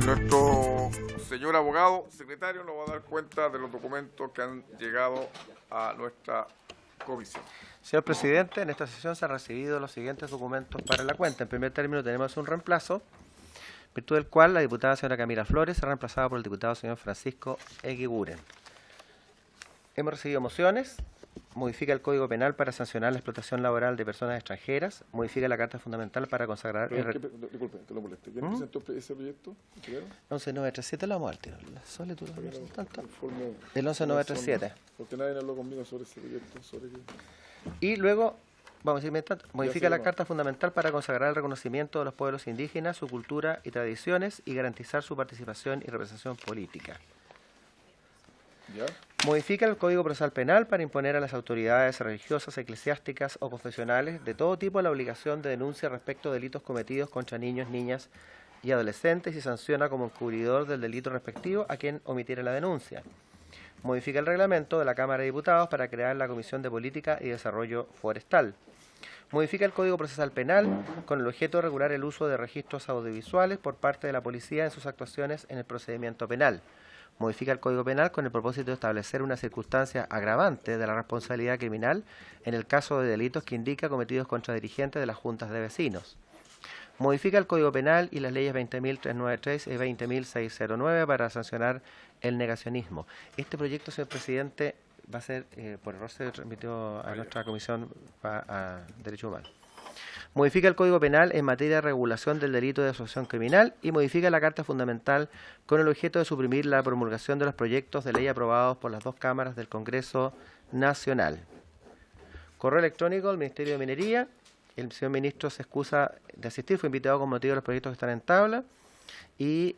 Nuestro señor abogado, secretario, nos va a dar cuenta de los documentos que han llegado a nuestra comisión. Señor presidente, en esta sesión se han recibido los siguientes documentos para la cuenta. En primer término tenemos un reemplazo, virtud del cual la diputada señora Camila Flores será reemplazada por el diputado señor Francisco Eguiguren. Hemos recibido mociones. Modifica el Código Penal para sancionar la explotación laboral de personas extranjeras. Modifica la Carta Fundamental para consagrar... Disculpe, que lo moleste. ¿Quién presentó ese proyecto? 11937 lo vamos al tiro. Sole, ¿tú lo tanto? El 11937. Porque nadie habló conmigo sobre ese proyecto. Y luego, vamos a ir mientras, modifica la Carta Fundamental para consagrar el reconocimiento de los pueblos indígenas, su cultura y tradiciones y garantizar su participación y representación política. ¿Ya? Modifica el Código Procesal Penal para imponer a las autoridades religiosas, eclesiásticas o confesionales de todo tipo la obligación de denuncia respecto de delitos cometidos contra niños, niñas y adolescentes y sanciona como encubridor del delito respectivo a quien omitiera la denuncia. Modifica el reglamento de la Cámara de Diputados para crear la Comisión de Política y Desarrollo Forestal. Modifica el Código Procesal Penal con el objeto de regular el uso de registros audiovisuales por parte de la policía en sus actuaciones en el procedimiento penal. Modifica el Código Penal con el propósito de establecer una circunstancia agravante de la responsabilidad criminal en el caso de delitos que indica cometidos contra dirigentes de las juntas de vecinos. Modifica el Código Penal y las leyes 20.393 y 20.609 para sancionar el negacionismo. Este proyecto, señor presidente, va a ser, por error se remitió a nuestra Comisión a Derechos Humanos. Modifica el Código Penal en materia de regulación del delito de asociación criminal y modifica la Carta Fundamental con el objeto de suprimir la promulgación de los proyectos de ley aprobados por las dos cámaras del Congreso Nacional. Correo electrónico al Ministerio de Minería. El señor ministro se excusa de asistir, fue invitado con motivo de los proyectos que están en tabla y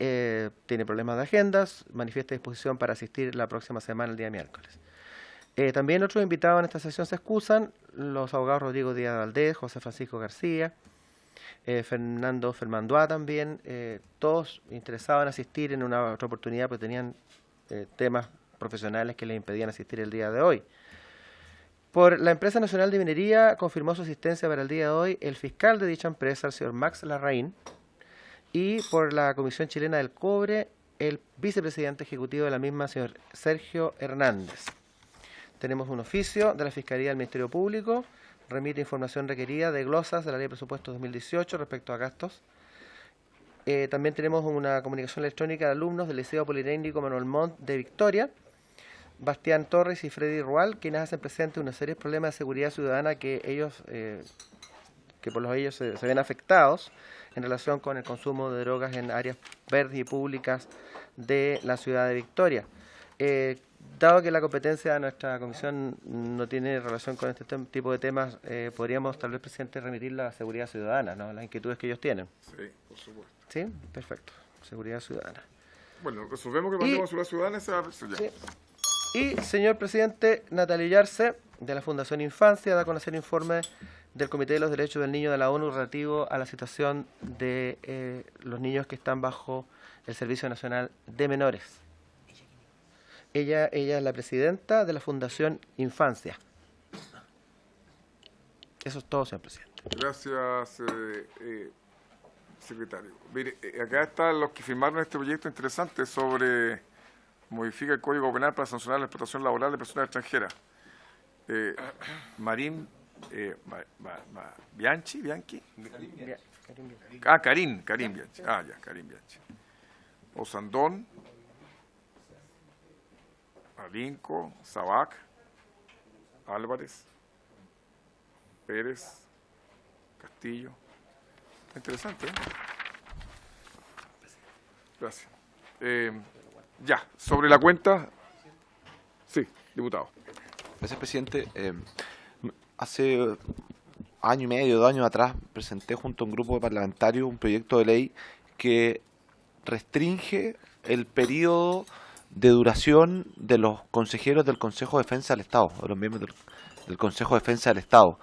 tiene problemas de agendas, manifiesta disposición para asistir la próxima semana, el día miércoles. También otros invitados en esta sesión se excusan, los abogados Rodrigo Díaz Valdés, José Francisco García, Fernando Fermandoa también, todos interesados en asistir en una otra oportunidad, porque tenían temas profesionales que les impedían asistir el día de hoy. Por la Empresa Nacional de Minería confirmó su asistencia para el día de hoy el fiscal de dicha empresa, el señor Max Larraín, y por la Comisión Chilena del Cobre, el vicepresidente ejecutivo de la misma, señor Sergio Hernández. Tenemos un oficio de la Fiscalía del Ministerio Público, remite información requerida de glosas de la Ley de Presupuestos 2018 respecto a gastos. También tenemos una comunicación electrónica de alumnos del Liceo Politécnico Manuel Montt de Victoria, Bastián Torres y Freddy Rual, quienes hacen presente una serie de problemas de seguridad ciudadana que por los ellos se ven afectados en relación con el consumo de drogas en áreas verdes y públicas de la ciudad de Victoria. Dado que la competencia de nuestra comisión no tiene relación con este tipo de temas, podríamos tal vez, presidente, remitir la seguridad ciudadana, ¿no? Las inquietudes que ellos tienen. Sí, por supuesto. ¿Sí? Perfecto. Seguridad ciudadana. Bueno, resolvemos que mandemos a seguridad ciudadana esa ya. Sí. Y, señor presidente, Natalia Yarce, de la Fundación Infancia, da a conocer informe del Comité de los Derechos del Niño de la ONU relativo a la situación de los niños que están bajo el Servicio Nacional de Menores. Ella es la presidenta de la Fundación Infancia. Eso es todo, señor presidente. Gracias, secretario. Mire, acá están los que firmaron este proyecto interesante sobre modifica el Código Penal para sancionar la explotación laboral de personas extranjeras. Marín Bianchi. Karim Bianchi. Karim Bianchi. Osandón, Alinco, Sabac, Álvarez, Pérez, Castillo. Está interesante, ¿eh? Gracias. Ya, sobre la cuenta. Sí, diputado. Gracias, presidente. Hace año y medio, 2 años atrás, presenté junto a un grupo de parlamentarios un proyecto de ley que restringe el periodo de duración de los consejeros del Consejo de Defensa del Estado, de los miembros del Consejo de Defensa del Estado,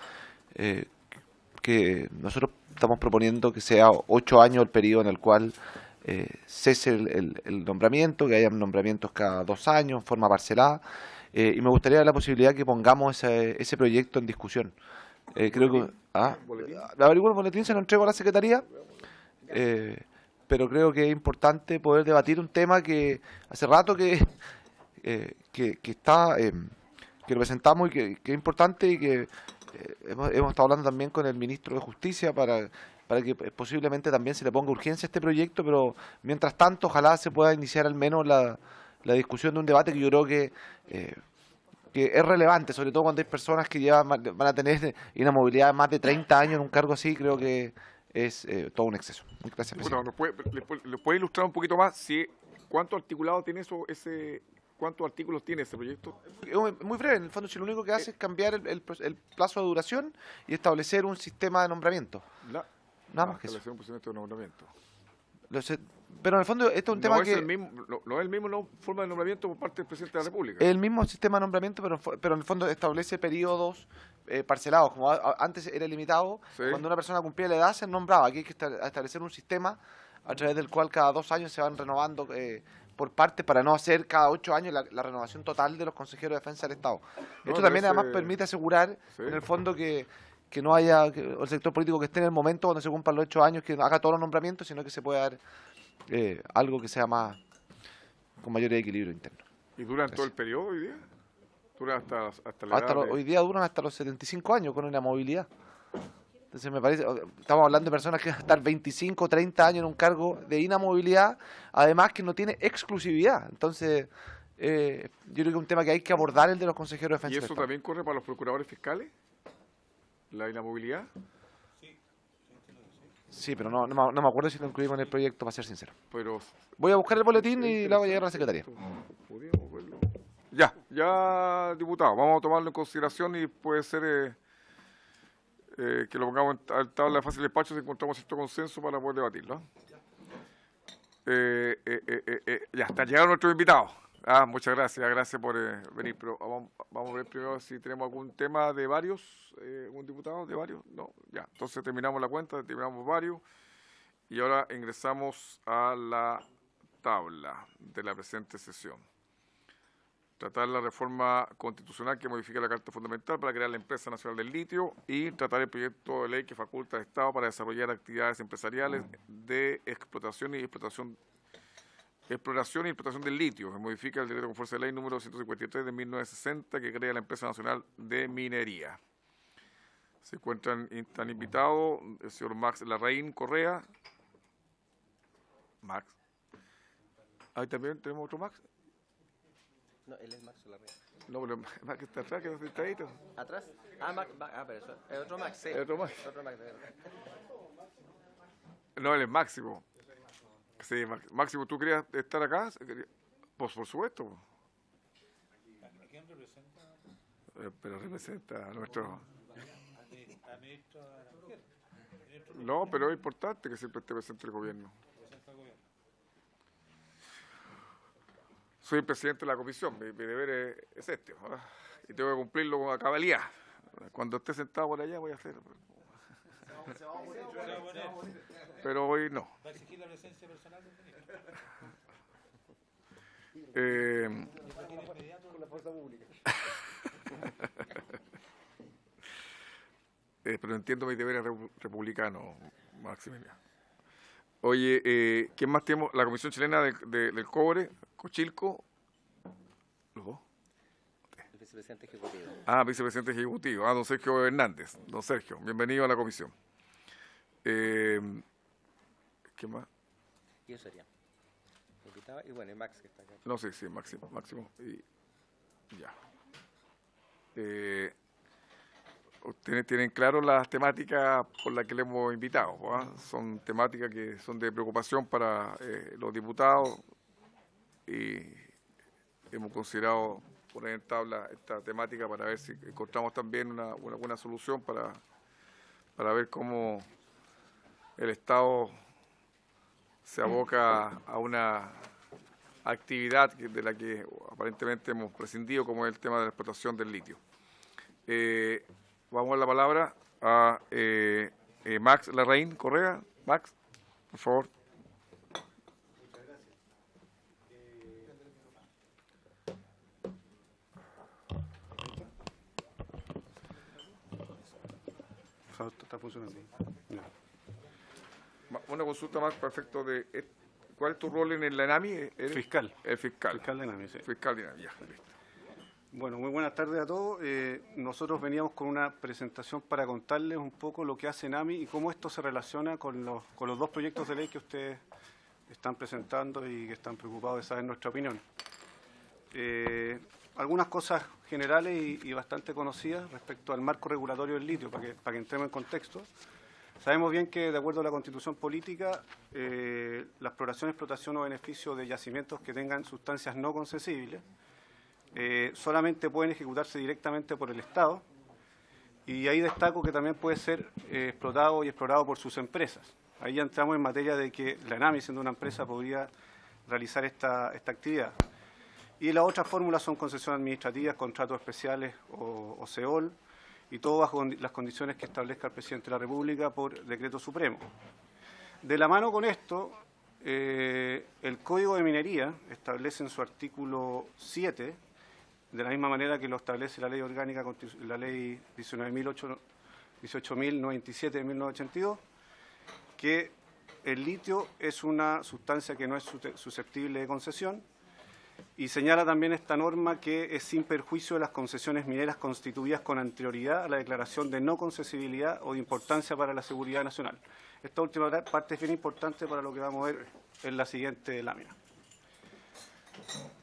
que nosotros estamos proponiendo que sea 8 años el periodo en el cual cese el nombramiento, que haya nombramientos cada 2 años, en forma parcelada, y me gustaría dar la posibilidad que pongamos ese proyecto en discusión. Creo que el boletín se lo entrego a la Secretaría, pero creo que es importante poder debatir un tema que hace rato que está, que lo presentamos y que es importante y que hemos estado hablando también con el ministro de Justicia para que posiblemente también se le ponga urgencia a este proyecto, pero mientras tanto ojalá se pueda iniciar al menos la discusión de un debate que yo creo que es relevante, sobre todo cuando hay personas que van a tener inamovilidad de más de 30 años en un cargo así, creo que es todo un exceso. Gracias, presidente. Bueno, ¿le puede ilustrar un poquito más cuánto articulado tiene cuántos artículos tiene ese proyecto? Muy breve, en el fondo, si lo único que hace es cambiar el plazo de duración y establecer un sistema de nombramiento. Nada más que eso. Establecer un procedimiento de nombramiento. Pero en el fondo esto es un tema que... No es el mismo forma de nombramiento por parte del presidente de la República. Es el mismo sistema de nombramiento, pero en el fondo establece periodos parcelados. Como antes era limitado, Sí. cuando una persona cumplía la edad se nombraba. Aquí hay que establecer un sistema a través del cual cada 2 años se van renovando por partes para no hacer cada 8 años la renovación total de los consejeros de defensa del Estado. Esto también además permite asegurar Sí. en el fondo que no haya el sector político que esté en el momento cuando se cumplan los 8 años que haga todos los nombramientos, sino que se pueda dar algo que sea más con mayor equilibrio interno. ¿Y duran todo el periodo hoy día? ¿Duran hasta la edad Hoy día duran hasta los 75 años con una movilidad. Entonces me parece, estamos hablando de personas que van a estar 25, 30 años en un cargo de inamovilidad, además que no tiene exclusividad. Entonces, yo creo que es un tema que hay que abordar, el de los consejeros de defensa ¿Y del eso Estado. también corre para los procuradores fiscales? ¿La inamovilidad? Sí, pero no me acuerdo si lo incluimos en el proyecto, para ser sincero. Pero Voy a buscar el boletín y lo voy a llegar a la Secretaría. podríamos verlo. Ya, diputado, vamos a tomarlo en consideración y puede ser que lo pongamos en tabla de fácil despacho si encontramos cierto consenso para poder debatirlo. Ya está, llegaron nuestros invitados. Muchas gracias por venir, pero vamos a ver primero si tenemos algún tema de varios, un diputado de varios, no, ya, entonces terminamos la cuenta, terminamos varios, y ahora ingresamos a la tabla de la presente sesión. Tratar la reforma constitucional que modifica la Carta Fundamental para crear la Empresa Nacional del Litio y tratar el proyecto de ley que faculta al Estado para desarrollar actividades empresariales de exploración y explotación del litio, que modifica el decreto con fuerza de ley número 153 de 1960 que crea la Empresa Nacional de Minería. Se están invitados el señor Max Larraín Correa. Max. Ahí también tenemos otro Max. No, él es Max Larraín. No, pero Max está atrás, que está ahí. ¿Atrás? Pero eso es otro Max, sí. Es otro Max. Otro Max, de verdad. No, él es Máximo. Sí, Máximo, ¿tú querías estar acá? Pues por supuesto. ¿A quién representa? Pero representa a nuestro... A ministro de la mujer. No, pero es importante que siempre esté presente el gobierno. Representa al gobierno. Soy el presidente de la comisión, mi deber es este, ¿verdad? Y tengo que cumplirlo con cabalidad. Cuando esté sentado por allá voy a hacer. Pero hoy no. ¿Va a exigir la presencia personal del ministro? Con la fuerza pública. Pero entiendo mis deberes republicanos, Maximiliano. Oye, ¿quién más tenemos? La Comisión Chilena del Cobre, Cochilco. ¿Los dos? El vicepresidente ejecutivo. Vicepresidente ejecutivo. Don Sergio Hernández. Don Sergio, bienvenido a la comisión. ¿Qué más? Y eso sería. Invitaba, y bueno, y Max que está acá. No, sí, Máximo. Y ya. Ustedes tienen claro las temáticas por las que le hemos invitado, ¿verdad? Son temáticas que son de preocupación para los diputados y hemos considerado poner en tabla esta temática para ver si encontramos también una buena solución para ver cómo el Estado se aboca a una actividad de la que aparentemente hemos prescindido, como es el tema de la explotación del litio. Vamos a dar la palabra a Max Larraín Correa. Max, por favor. Está funcionando. Una consulta más, perfecto. ¿Cuál es tu rol en la ENAMI? ¿Eres Fiscal. el fiscal. Fiscal de NAMI, sí. Fiscal de ENAMI, ya, listo. Bueno, muy buenas tardes a todos. Nosotros veníamos con una presentación para contarles un poco lo que hace NAMI y cómo esto se relaciona con los dos proyectos de ley que ustedes están presentando y que están preocupados de saber nuestra opinión. Algunas cosas generales y bastante conocidas respecto al marco regulatorio del litio, para que entremos en contexto. Sabemos bien que, de acuerdo a la Constitución Política, la exploración, explotación o beneficio de yacimientos que tengan sustancias no concesibles solamente pueden ejecutarse directamente por el Estado, y ahí destaco que también puede ser explotado y explorado por sus empresas. Ahí ya entramos en materia de que la ENAMI, siendo una empresa, podría realizar esta actividad. Y las otras fórmulas son concesiones administrativas, contratos especiales o CEOL, y todo bajo las condiciones que establezca el Presidente de la República por decreto supremo. De la mano con esto, el Código de Minería establece en su artículo 7, de la misma manera que lo establece la Ley Orgánica, la Ley 18.097 de 1982, que el litio es una sustancia que no es susceptible de concesión, y señala también esta norma que es sin perjuicio de las concesiones mineras constituidas con anterioridad a la declaración de no concesibilidad o de importancia para la seguridad nacional. Esta última parte es bien importante para lo que vamos a ver en la siguiente lámina.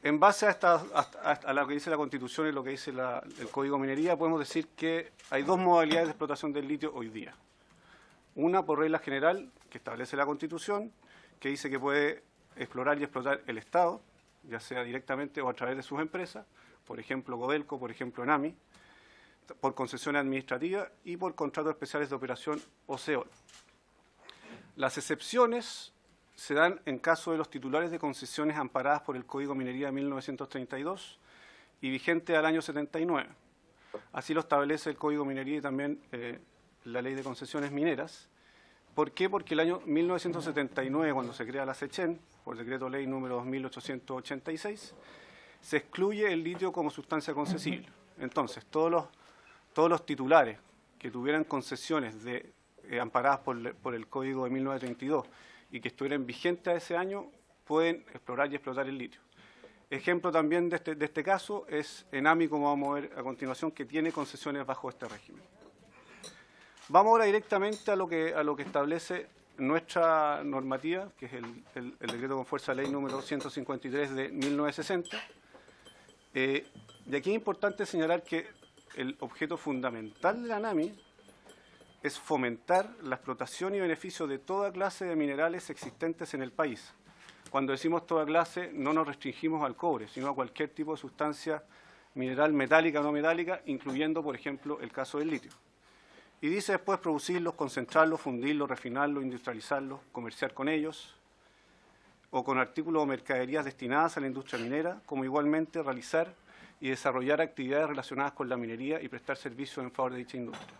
En base a lo que dice la Constitución y lo que dice el Código de Minería, podemos decir que hay dos modalidades de explotación del litio hoy día. Una por regla general, que establece la Constitución, que dice que puede explorar y explotar el Estado, ya sea directamente o a través de sus empresas, por ejemplo Codelco, por ejemplo ENAMI, por concesiones administrativas y por contratos especiales de operación o CEOL. Las excepciones se dan en caso de los titulares de concesiones amparadas por el Código de Minería de 1932 y vigente al año 79. Así lo establece el Código de Minería y también la Ley de Concesiones Mineras. ¿Por qué? Porque el año 1979, cuando se crea la SECHEN, por decreto ley número 2886, se excluye el litio como sustancia concesible. Entonces, todos los titulares que tuvieran concesiones amparadas por el Código de 1932 y que estuvieran vigentes a ese año, pueden explorar y explotar el litio. Ejemplo también de este caso es ENAMI, como vamos a ver a continuación, que tiene concesiones bajo este régimen. Vamos ahora directamente a lo que establece nuestra normativa, que es el decreto con fuerza de ley número 153 de 1960. Y aquí es importante señalar que el objeto fundamental de la NAMI es fomentar la explotación y beneficio de toda clase de minerales existentes en el país. Cuando decimos toda clase, no nos restringimos al cobre, sino a cualquier tipo de sustancia mineral metálica o no metálica, incluyendo, por ejemplo, el caso del litio. Y dice después producirlos, concentrarlos, fundirlos, refinarlos, industrializarlos, comerciar con ellos, o con artículos o mercaderías destinadas a la industria minera, como igualmente realizar y desarrollar actividades relacionadas con la minería y prestar servicios en favor de dicha industria.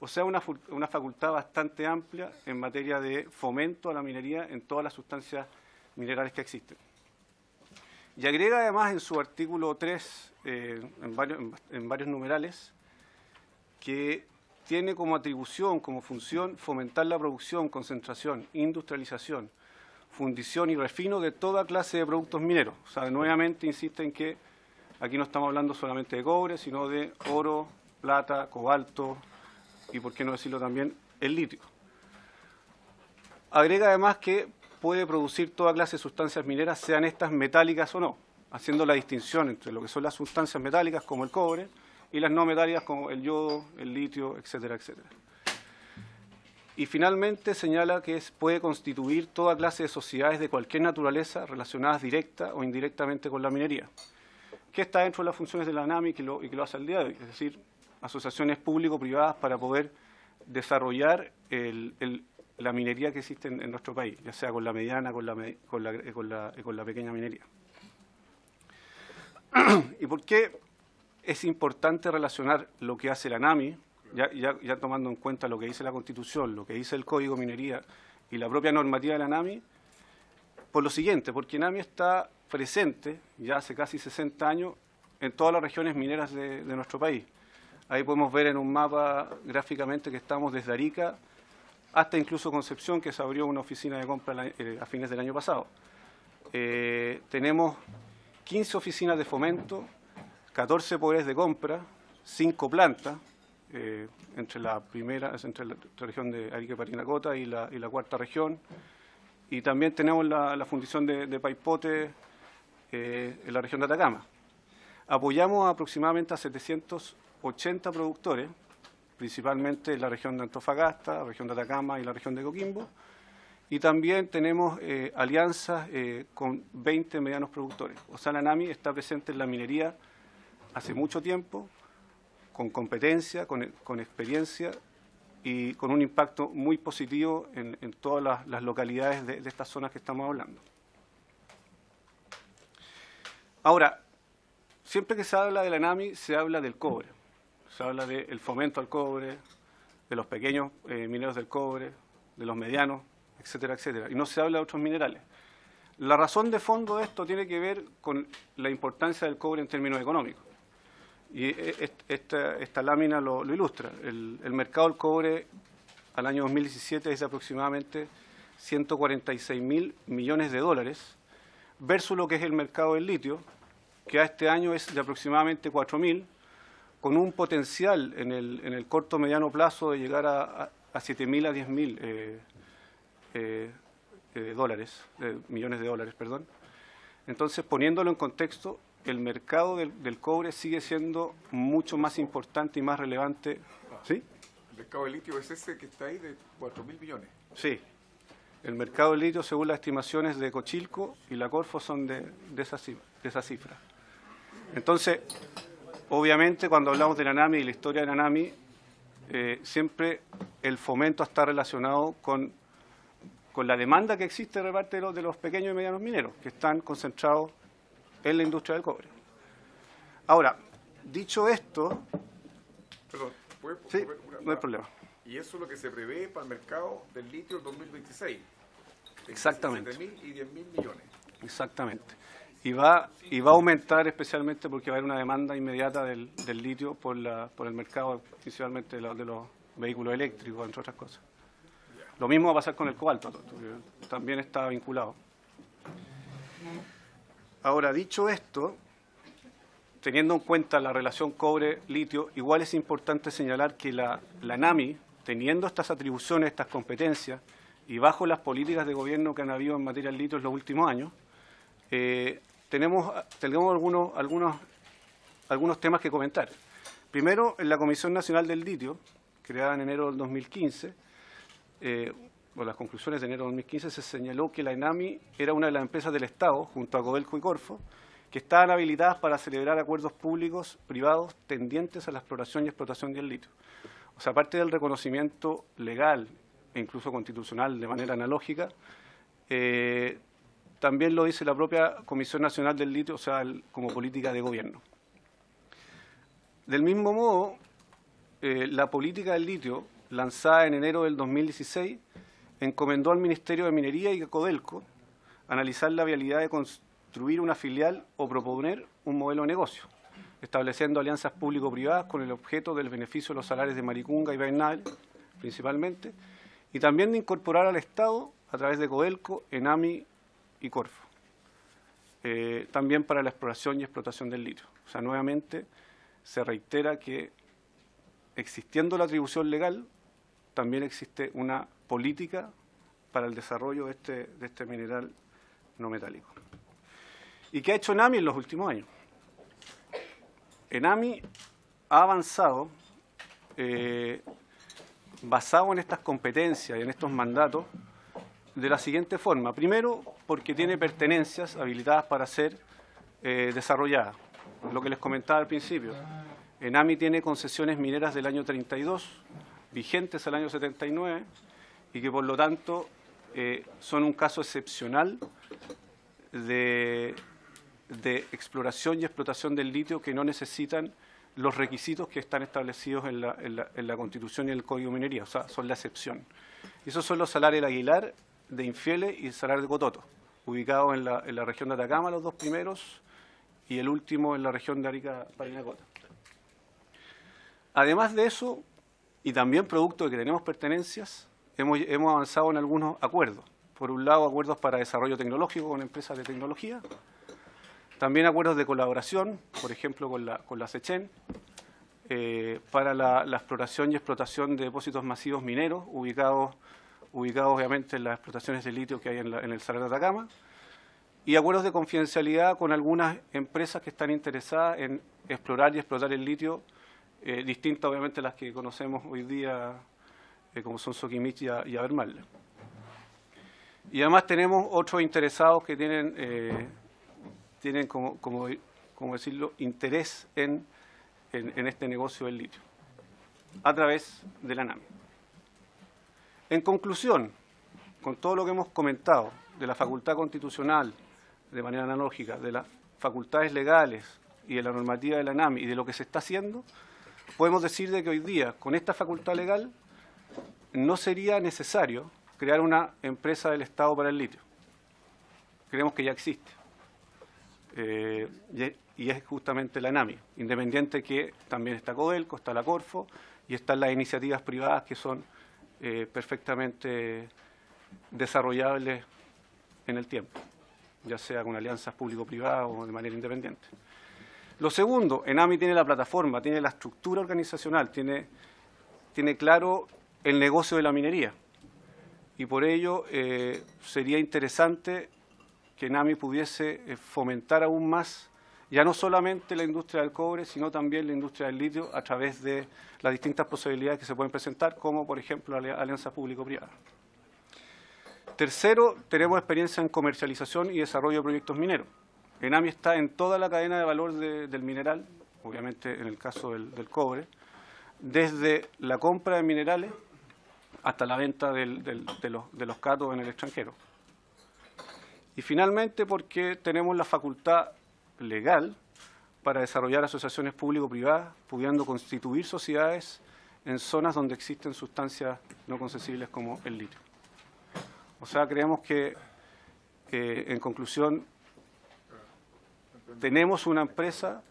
O sea, una facultad bastante amplia en materia de fomento a la minería en todas las sustancias minerales que existen. Y agrega además en su artículo 3, en varios numerales, que tiene como atribución, como función, fomentar la producción, concentración, industrialización, fundición y refino de toda clase de productos mineros. O sea, nuevamente insiste en que aquí no estamos hablando solamente de cobre, sino de oro, plata, cobalto y, por qué no decirlo también, el litio. Agrega además que puede producir toda clase de sustancias mineras, sean estas metálicas o no, haciendo la distinción entre lo que son las sustancias metálicas, como el cobre, y las no metálicas, como el yodo, el litio, etcétera, etcétera. Y finalmente señala que puede constituir toda clase de sociedades de cualquier naturaleza relacionadas directa o indirectamente con la minería, que está dentro de las funciones de la NAMI y que lo hace al día de hoy, es decir, asociaciones público-privadas para poder desarrollar la minería que existe en nuestro país, ya sea con la mediana, con la pequeña minería. ¿Y por qué es importante relacionar lo que hace la NAMI, ya tomando en cuenta lo que dice la Constitución, lo que dice el Código de Minería y la propia normativa de la NAMI? Por lo siguiente, porque NAMI está presente ya hace casi 60 años en todas las regiones mineras de nuestro país. Ahí podemos ver en un mapa gráficamente que estamos desde Arica hasta incluso Concepción, que se abrió una oficina de compra a fines del año pasado. Tenemos 15 oficinas de fomento, 14 poderes de compra, 5 plantas, entre la región de Arica y Parinacota y la cuarta región. Y también tenemos la fundición de Paipote en la región de Atacama. Apoyamos aproximadamente a 780 productores, principalmente en la región de Antofagasta, la región de Atacama y la región de Coquimbo. Y también tenemos alianzas con 20 medianos productores. O sea, la ANAMI está presente en la minería hace mucho tiempo, con competencia, con experiencia y con un impacto muy positivo en todas las localidades de estas zonas que estamos hablando. Ahora, siempre que se habla de la ANAMI, se habla del cobre. Se habla del fomento al cobre, de los pequeños mineros del cobre, de los medianos, etcétera, etcétera. Y no se habla de otros minerales. La razón de fondo de esto tiene que ver con la importancia del cobre en términos económicos. Y esta lámina lo ilustra. El mercado del cobre al año 2017 es de aproximadamente 146.000 millones de dólares, versus lo que es el mercado del litio, que a este año es de aproximadamente 4.000, con un potencial en el corto mediano plazo de llegar a 7.000 a 10.000 millones de dólares, perdón. Entonces, poniéndolo en contexto, el mercado del cobre sigue siendo mucho más importante y más relevante. ¿Sí? El mercado de litio es ese que está ahí de 4.000 millones. Sí. El mercado del litio, según las estimaciones de Cochilco y la Corfo, son de esa cifra. Entonces, obviamente, cuando hablamos de la ANAMI y la historia de la ANAMI, siempre el fomento está relacionado con la demanda que existe de parte de los pequeños y medianos mineros, que están concentrados en la industria del cobre. Ahora, dicho esto... Perdón, sí, no hay problema. Y eso es lo que se prevé para el mercado del litio 2026. Exactamente. 7.000 y 10.000 millones. Exactamente. Y va a aumentar especialmente porque va a haber una demanda inmediata del litio por el mercado, principalmente de los vehículos eléctricos, entre otras cosas. Lo mismo va a pasar con el cobalto, que también está vinculado. Ahora, dicho esto, teniendo en cuenta la relación cobre-litio, igual es importante señalar que la ANAMI, teniendo estas atribuciones, estas competencias, y bajo las políticas de gobierno que han habido en materia del litio en los últimos años, tenemos algunos temas que comentar. Primero, en la Comisión Nacional del Litio, creada en enero del 2015, por las conclusiones de enero de 2015, se señaló que la ANAMI era una de las empresas del Estado, junto a Codelco y Corfo, que estaban habilitadas para celebrar acuerdos públicos privados tendientes a la exploración y explotación del litio. O sea, aparte del reconocimiento legal e incluso constitucional de manera analógica, también lo dice la propia Comisión Nacional del Litio, o sea, como política de gobierno. Del mismo modo, la política del litio, lanzada en enero del 2016, encomendó al Ministerio de Minería y a Codelco analizar la viabilidad de construir una filial o proponer un modelo de negocio, estableciendo alianzas público-privadas con el objeto del beneficio de los salarios de Maricunga y Bernal, principalmente, y también de incorporar al Estado, a través de Codelco, ENAMI y Corfo, también para la exploración y explotación del litio. O sea, nuevamente se reitera que, existiendo la atribución legal, también existe una política para el desarrollo de este mineral no metálico. ¿Y qué ha hecho ENAMI en los últimos años? ENAMI ha avanzado basado en estas competencias y en estos mandatos de la siguiente forma. Primero, porque tiene pertenencias habilitadas para ser desarrolladas. Lo que les comentaba al principio. ENAMI tiene concesiones mineras del año 32, vigentes al año 79, y que por lo tanto son un caso excepcional de exploración y explotación del litio que no necesitan los requisitos que están establecidos en la Constitución y en el Código de Minería, o sea, son la excepción. Y esos son los salarios del Aguilar, de Infieles y el Salar de Cototo, ubicados en la región de Atacama, los dos primeros, y el último en la región de Arica, Parinacota. Además de eso, y también producto de que tenemos pertenencias, hemos avanzado en algunos acuerdos. Por un lado, acuerdos para desarrollo tecnológico con empresas de tecnología, también acuerdos de colaboración, por ejemplo, con la SECHEN, para la exploración y explotación de depósitos masivos mineros, ubicados obviamente en las explotaciones de litio que hay en el Salar de Atacama, y acuerdos de confidencialidad con algunas empresas que están interesadas en explorar y explotar el litio, distintas obviamente a las que conocemos hoy día, como son Soquimich y Abermale. Y además tenemos otros interesados que tienen como decirlo, interés en este negocio del litio, a través de la NAMI. En conclusión, con todo lo que hemos comentado de la facultad constitucional, de manera analógica, de las facultades legales y de la normativa de la NAMI y de lo que se está haciendo, podemos decir de que hoy día, con esta facultad legal, no sería necesario crear una empresa del Estado para el litio. Creemos que ya existe. Y es justamente la NAMI, independiente que también está Codelco, está la Corfo y están las iniciativas privadas que son perfectamente desarrollables en el tiempo, ya sea con alianzas público-privadas o de manera independiente. Lo segundo, ENAMI tiene la plataforma, tiene la estructura organizacional, tiene claro el negocio de la minería. Y por ello sería interesante que ENAMI pudiese fomentar aún más, ya no solamente la industria del cobre, sino también la industria del litio a través de las distintas posibilidades que se pueden presentar, como por ejemplo la alianza público-privada. Tercero, tenemos experiencia en comercialización y desarrollo de proyectos mineros. ENAMI está en toda la cadena de valor del mineral, obviamente en el caso del cobre, desde la compra de minerales hasta la venta de los cátodos en el extranjero. Y finalmente porque tenemos la facultad legal para desarrollar asociaciones público-privadas, pudiendo constituir sociedades en zonas donde existen sustancias no concesibles como el litio. O sea, creemos que, en conclusión, tenemos una empresa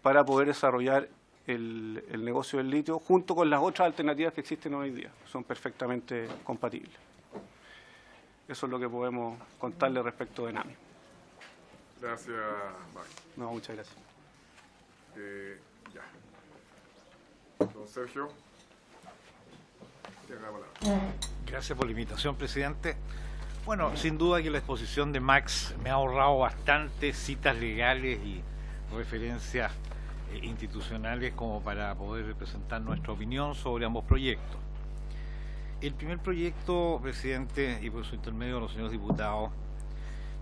para poder desarrollar el negocio del litio junto con las otras alternativas que existen hoy día. Son perfectamente compatibles. Eso es lo que podemos contarle respecto de ENAMI. Gracias, Max. No, muchas gracias. Ya. Don Sergio. Tiene la palabra. Gracias por la invitación, presidente. Bueno, sin duda que la exposición de Max me ha ahorrado bastantes citas legales y referencias institucionales como para poder presentar nuestra opinión sobre ambos proyectos. El primer proyecto, presidente, y por su intermedio a los señores diputados,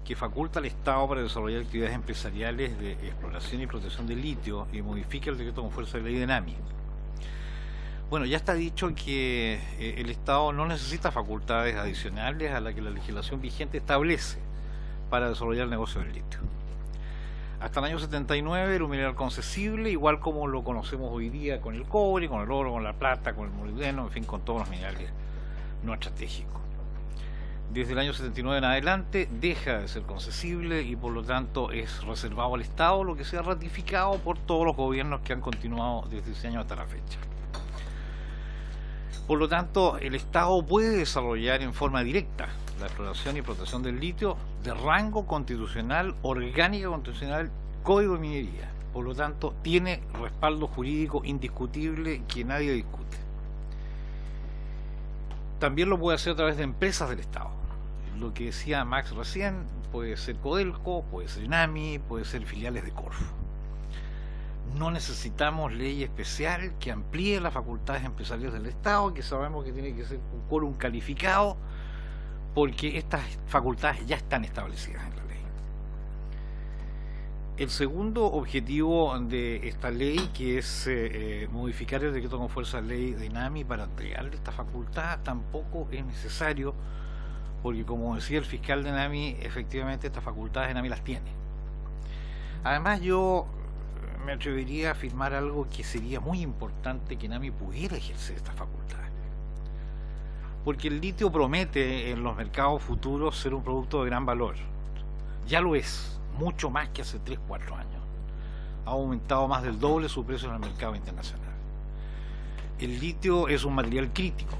que faculta al Estado para desarrollar actividades empresariales de exploración y protección de litio y modifica el decreto con fuerza de ley de ENAMI. Bueno, ya está dicho que el Estado no necesita facultades adicionales a las que la legislación vigente establece para desarrollar el negocio del litio. Hasta el año 79 era un mineral concesible, igual como lo conocemos hoy día con el cobre, con el oro, con la plata, con el molibdeno, en fin, con todos los minerales no estratégicos. Desde el año 79 en adelante deja de ser concesible y por lo tanto es reservado al Estado, lo que se ha ratificado por todos los gobiernos que han continuado desde ese año hasta la fecha. Por lo tanto, el Estado puede desarrollar en forma directa la exploración y protección del litio de rango constitucional, orgánica constitucional, Código de Minería. Por lo tanto, tiene respaldo jurídico indiscutible que nadie discute. También lo puede hacer a través de empresas del Estado. Lo que decía Max recién, puede ser Codelco, puede ser ENAMI, puede ser filiales de Corfo. No necesitamos ley especial que amplíe las facultades empresariales del Estado, que sabemos que tiene que ser un quórum calificado, porque estas facultades ya están establecidas en la ley. El segundo objetivo de esta ley, que es modificar el decreto con fuerza de ley de ENAMI para entregarle esta facultad, tampoco es necesario, porque como decía el fiscal de ENAMI, efectivamente estas facultades ENAMI las tiene. Además, yo me atrevería a afirmar algo que sería muy importante que ENAMI pudiera ejercer estas facultades. Porque el litio promete en los mercados futuros ser un producto de gran valor. Ya lo es, mucho más que hace 3-4 años. Ha aumentado más del doble su precio en el mercado internacional. El litio es un material crítico.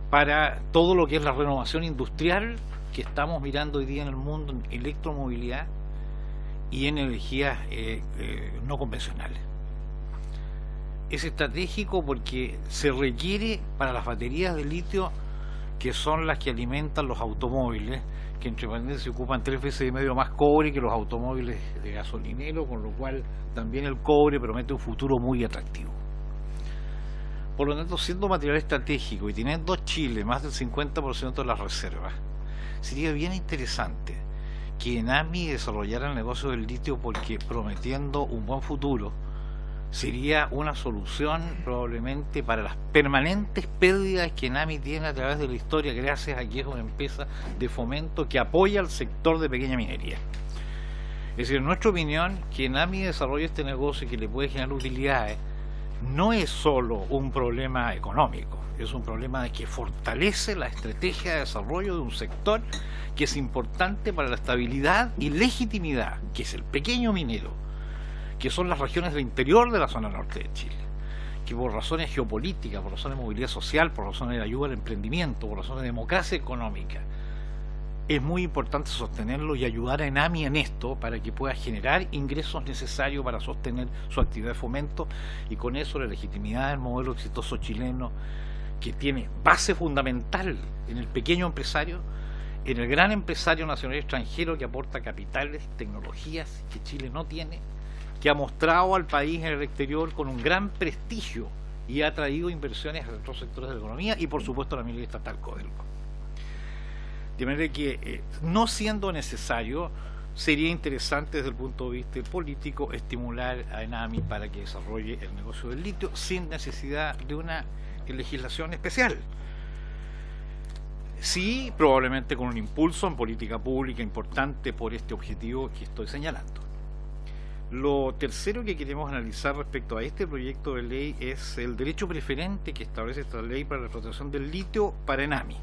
para todo lo que es la renovación industrial que estamos mirando hoy día en el mundo, en electromovilidad y en energías no convencionales. Es estratégico porque se requiere para las baterías de litio, que son las que alimentan los automóviles, que entre paréntesis ocupan 3 veces y medio más cobre que los automóviles de gasolinero, con lo cual también el cobre promete un futuro muy atractivo. Por lo tanto, siendo material estratégico y teniendo Chile más del 50% de las reservas, sería bien interesante que Enami desarrollara el negocio del litio, porque prometiendo un buen futuro sería una solución probablemente para las permanentes pérdidas que Enami tiene a través de la historia, gracias a que es una empresa de fomento que apoya al sector de pequeña minería. Es decir, en nuestra opinión, que Enami desarrolle este negocio y que le puede generar utilidades no es solo un problema económico, es un problema que fortalece la estrategia de desarrollo de un sector que es importante para la estabilidad y legitimidad, que es el pequeño minero, que son las regiones del interior de la zona norte de Chile, que por razones geopolíticas, por razones de movilidad social, por razones de ayuda al emprendimiento, por razones de democracia económica, es muy importante sostenerlo y ayudar a Enami en esto para que pueda generar ingresos necesarios para sostener su actividad de fomento, y con eso la legitimidad del modelo exitoso chileno, que tiene base fundamental en el pequeño empresario, en el gran empresario nacional y extranjero que aporta capitales, tecnologías que Chile no tiene, que ha mostrado al país en el exterior con un gran prestigio y ha traído inversiones a otros sectores de la economía y por supuesto a la minería estatal Codelco. De manera que, no siendo necesario, sería interesante desde el punto de vista político estimular a Enami para que desarrolle el negocio del litio sin necesidad de una legislación especial. Sí, probablemente con un impulso en política pública importante por este objetivo que estoy señalando. Lo tercero que queremos analizar respecto a este proyecto de ley es el derecho preferente que establece esta ley para la explotación del litio para Enami,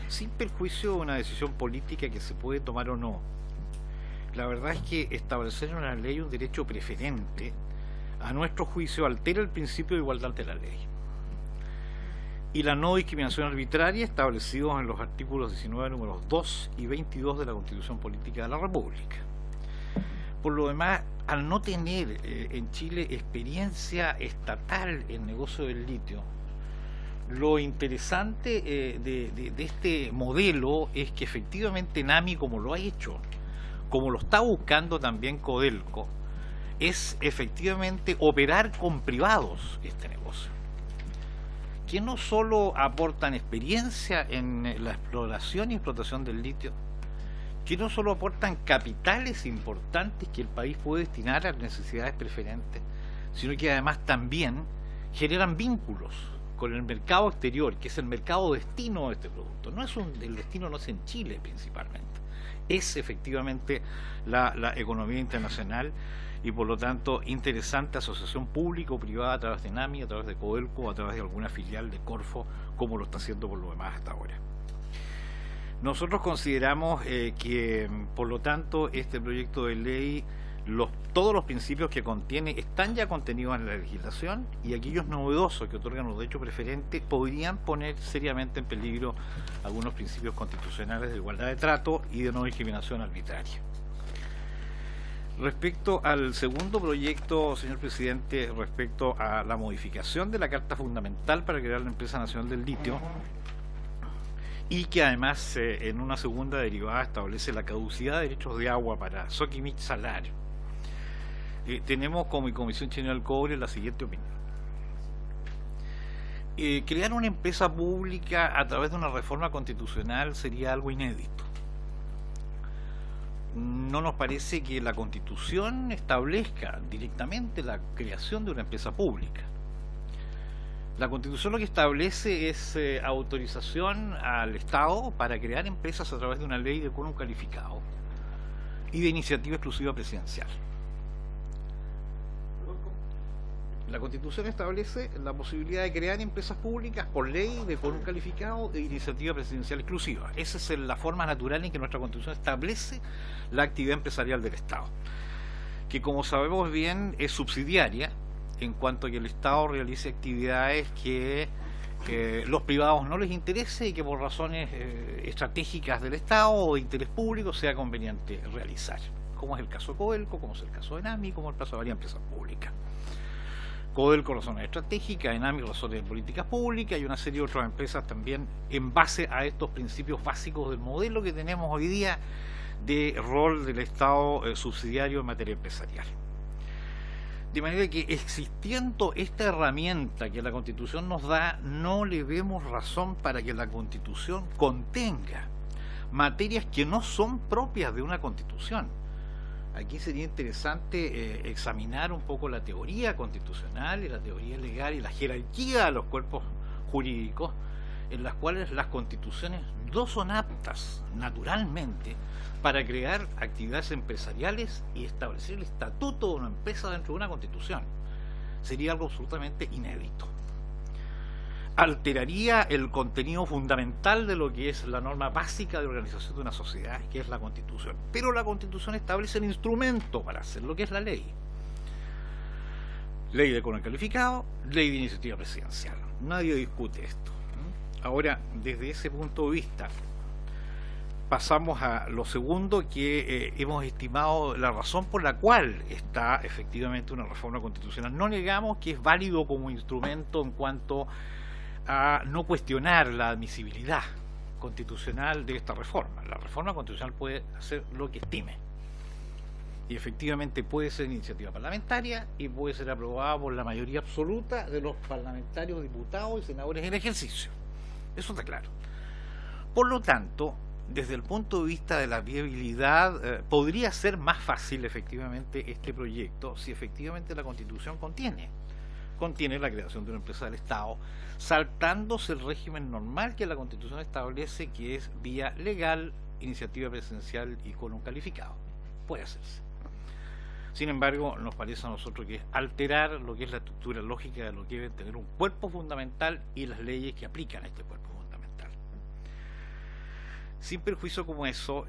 sin perjuicio de una decisión política que se puede tomar o no. La verdad es que establecer en una ley un derecho preferente, a nuestro juicio, altera el principio de igualdad ante la ley y la no discriminación arbitraria establecidos en los artículos 19, números 2 y 22 de la Constitución Política de la República. Por lo demás, al no tener en Chile experiencia estatal en negocio del litio, lo interesante de este modelo es que efectivamente Enami, como lo ha hecho, como lo está buscando también Codelco, es efectivamente operar con privados este negocio, que no solo aportan experiencia en la exploración y explotación del litio, que no solo aportan capitales importantes que el país puede destinar a necesidades preferentes, sino que además también generan vínculos con el mercado exterior, que es el mercado destino de este producto. El destino no es en Chile principalmente, es efectivamente la economía internacional, y por lo tanto interesante asociación público-privada a través de Enami, a través de Codelco, a través de alguna filial de Corfo, como lo está haciendo por lo demás hasta ahora. Nosotros consideramos que, por lo tanto, este proyecto de ley, todos los principios que contiene están ya contenidos en la legislación, y aquellos novedosos que otorgan los derechos preferentes podrían poner seriamente en peligro algunos principios constitucionales de igualdad de trato y de no discriminación arbitraria. Respecto al segundo proyecto, señor presidente, respecto a la modificación de la Carta Fundamental para crear la Empresa Nacional del Litio, y que además en una segunda derivada establece la caducidad de derechos de agua para Soquimich Salar, tenemos como Comisión Chilena del Cobre la siguiente opinión. Crear una empresa pública a través de una reforma constitucional sería algo inédito. No nos parece que la Constitución establezca directamente la creación de una empresa pública. La Constitución lo que establece es autorización al Estado para crear empresas a través de una ley de quórum calificado y de iniciativa exclusiva presidencial. La Constitución establece la posibilidad de crear empresas públicas por ley de quórum calificado e iniciativa presidencial exclusiva. Esa es la forma natural en que nuestra Constitución establece la actividad empresarial del Estado, que, como sabemos bien, es subsidiaria en cuanto a que el Estado realice actividades que los privados no les interese y que por razones estratégicas del Estado o de interés público sea conveniente realizar, como es el caso de Codelco, como es el caso de Enami, como es el caso de varias empresas públicas. Codelco, razones estratégicas, Enami, razones de políticas públicas, y una serie de otras empresas también en base a estos principios básicos del modelo que tenemos hoy día de rol del Estado subsidiario en materia empresarial. De manera que, existiendo esta herramienta que la Constitución nos da, no le vemos razón para que la Constitución contenga materias que no son propias de una Constitución. Aquí sería interesante examinar un poco la teoría constitucional y la teoría legal y la jerarquía de los cuerpos jurídicos, en las cuales las constituciones no son aptas, naturalmente, para crear actividades empresariales y establecer el estatuto de una empresa dentro de una constitución. Sería algo absolutamente inédito. Alteraría el contenido fundamental de lo que es la norma básica de organización de una sociedad, que es la Constitución. Pero la Constitución establece el instrumento para hacer lo que es la ley. Ley de quórum calificado, ley de iniciativa presidencial. Nadie discute esto. Ahora, desde ese punto de vista, pasamos a lo segundo, que hemos estimado la razón por la cual está efectivamente una reforma constitucional. No negamos que es válido como instrumento en cuanto a no cuestionar la admisibilidad constitucional de esta reforma. La reforma constitucional puede hacer lo que estime. Y efectivamente puede ser iniciativa parlamentaria y puede ser aprobada por la mayoría absoluta de los parlamentarios, diputados y senadores en ejercicio. Eso está claro. Por lo tanto, desde el punto de vista de la viabilidad, podría ser más fácil efectivamente este proyecto si efectivamente la Constitución contiene la creación de una empresa del Estado, saltándose el régimen normal que la Constitución establece, que es vía legal, iniciativa presidencial y quórum calificado. Puede hacerse. Sin embargo, nos parece a nosotros que es alterar lo que es la estructura lógica de lo que debe tener un cuerpo fundamental y las leyes que aplican a este cuerpo fundamental. Sin perjuicio como eso,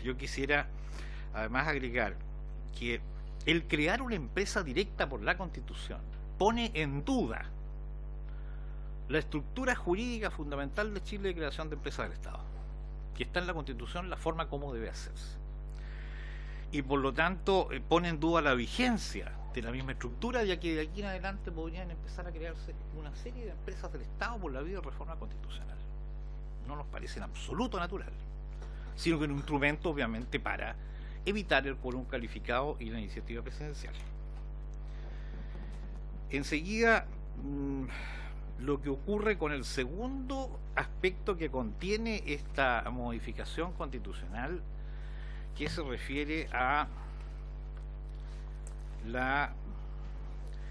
yo quisiera además agregar que el crear una empresa directa por la Constitución pone en duda la estructura jurídica fundamental de Chile de creación de empresas del Estado, que está en la Constitución, la forma como debe hacerse. Y por lo tanto pone en duda la vigencia de la misma estructura, ya que de aquí en adelante podrían empezar a crearse una serie de empresas del Estado por la vía de reforma constitucional. No nos parece en absoluto natural, sino que un instrumento obviamente para evitar el quórum calificado y la iniciativa presidencial. Enseguida, lo que ocurre con el segundo aspecto que contiene esta modificación constitucional, que se refiere a la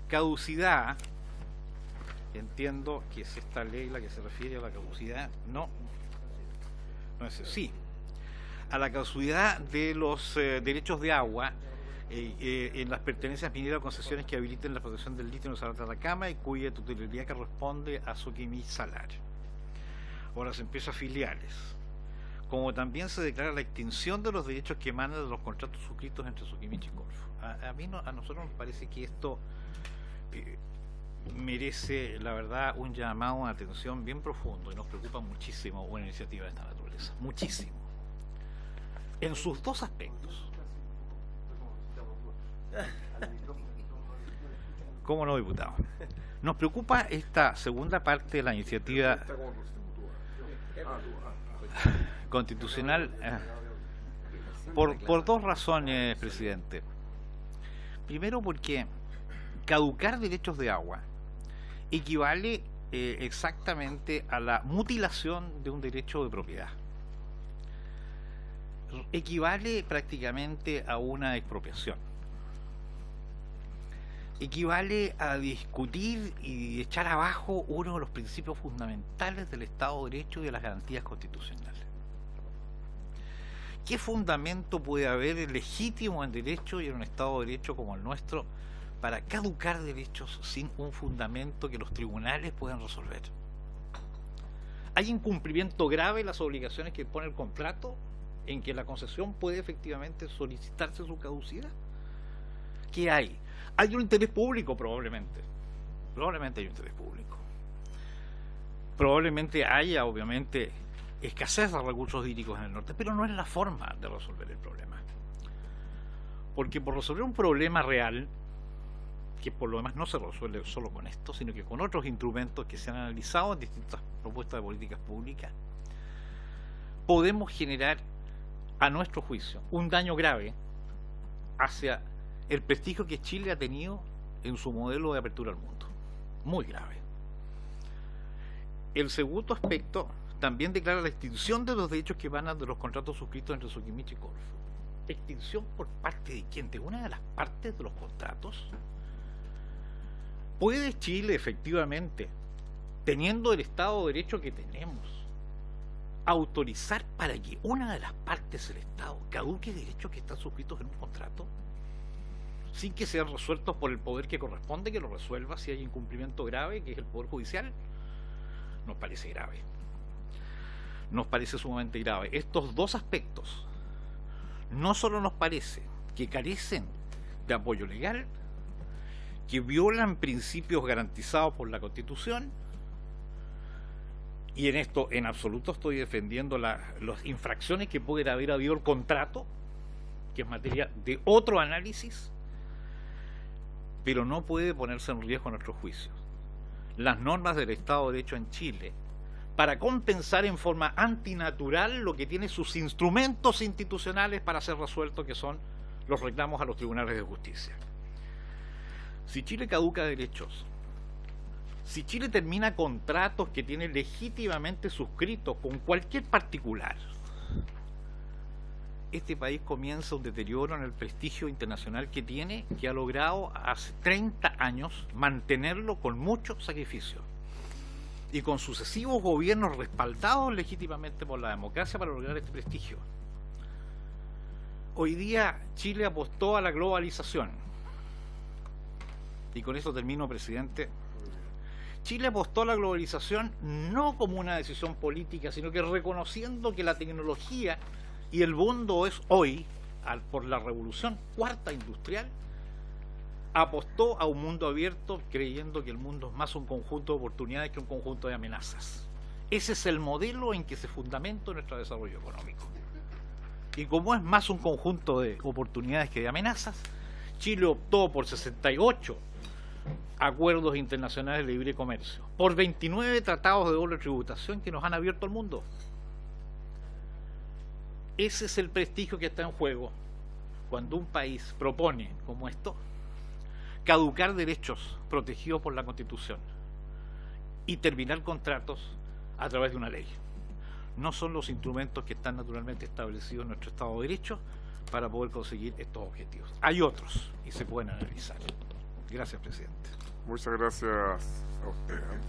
caducidad. Entiendo que es esta ley la que se refiere a la caducidad. No es así. A la caducidad de los derechos de agua en las pertenencias mineras o concesiones que habiliten la protección del litio en el Salar de Atacama y cuya titularidad corresponde a Soquimich Salar o las empresas filiales. Como también se declara la extinción de los derechos que emanan de los contratos suscritos entre Soquimich y Corfo. A nosotros nos parece que esto merece, la verdad, un llamado de atención bien profundo, y nos preocupa muchísimo una iniciativa de esta naturaleza. Muchísimo. En sus dos aspectos. ¿Cómo no, diputado? Nos preocupa esta segunda parte de la iniciativa constitucional por dos razones, presidente. Primero, porque caducar derechos de agua equivale exactamente a la mutilación de un derecho de propiedad. Equivale prácticamente a una expropiación. Equivale a discutir y echar abajo uno de los principios fundamentales del Estado de Derecho y de las garantías constitucionales. ¿Qué fundamento puede haber legítimo en derecho y en un Estado de Derecho como el nuestro para caducar derechos sin un fundamento que los tribunales puedan resolver? ¿Hay incumplimiento grave de las obligaciones que pone el contrato en que la concesión puede efectivamente solicitarse su caducidad? ¿Qué hay? Hay un interés público, probablemente. Probablemente hay un interés público. Probablemente haya, obviamente, escasez de recursos hídricos en el norte, pero no es la forma de resolver el problema. Porque por resolver un problema real, que por lo demás no se resuelve solo con esto, sino que con otros instrumentos que se han analizado en distintas propuestas de políticas públicas, podemos generar, a nuestro juicio, un daño grave hacia el prestigio que Chile ha tenido en su modelo de apertura al mundo. Muy grave. El segundo aspecto también declara la extinción de los derechos que emanan de los contratos suscritos entre Soquimich y Corfo. ¿Extinción por parte de quién? ¿De una de las partes de los contratos? ¿Puede Chile efectivamente, teniendo el Estado de Derecho que tenemos, autorizar para que una de las partes del Estado caduque derechos que están suscritos en un contrato sin que sean resueltos por el poder que corresponde que lo resuelva si hay incumplimiento grave, que es el Poder Judicial? Nos parece grave. Nos parece sumamente grave. Estos dos aspectos no solo nos parece que carecen de apoyo legal, que violan principios garantizados por la Constitución, y en esto en absoluto estoy defendiendo las infracciones que puede haber habido el contrato, que es materia de otro análisis, pero no puede ponerse en riesgo nuestros juicios. Las normas del Estado de Derecho en Chile, para compensar en forma antinatural lo que tiene sus instrumentos institucionales para ser resuelto, que son los reclamos a los tribunales de justicia. Si Chile caduca derechos, si Chile termina contratos que tiene legítimamente suscritos con cualquier particular, este país comienza un deterioro en el prestigio internacional que tiene, que ha logrado hace 30 años mantenerlo con mucho sacrificio y con sucesivos gobiernos respaldados legítimamente por la democracia para lograr este prestigio. Hoy día Chile apostó a la globalización, y con eso termino, presidente. Chile apostó a la globalización no como una decisión política, sino que reconociendo que la tecnología y el mundo es hoy, por la revolución cuarta industrial, apostó a un mundo abierto, creyendo que el mundo es más un conjunto de oportunidades que un conjunto de amenazas. Ese es el modelo en que se fundamenta nuestro desarrollo económico. Y como es más un conjunto de oportunidades que de amenazas, Chile optó por 68 acuerdos internacionales de libre comercio, por 29 tratados de doble tributación que nos han abierto al mundo. Ese es el prestigio que está en juego cuando un país propone, como esto, caducar derechos protegidos por la Constitución y terminar contratos a través de una ley. No son los instrumentos que están naturalmente establecidos en nuestro Estado de Derecho para poder conseguir estos objetivos. Hay otros y se pueden analizar. Gracias, presidente. Muchas gracias a usted, Andy.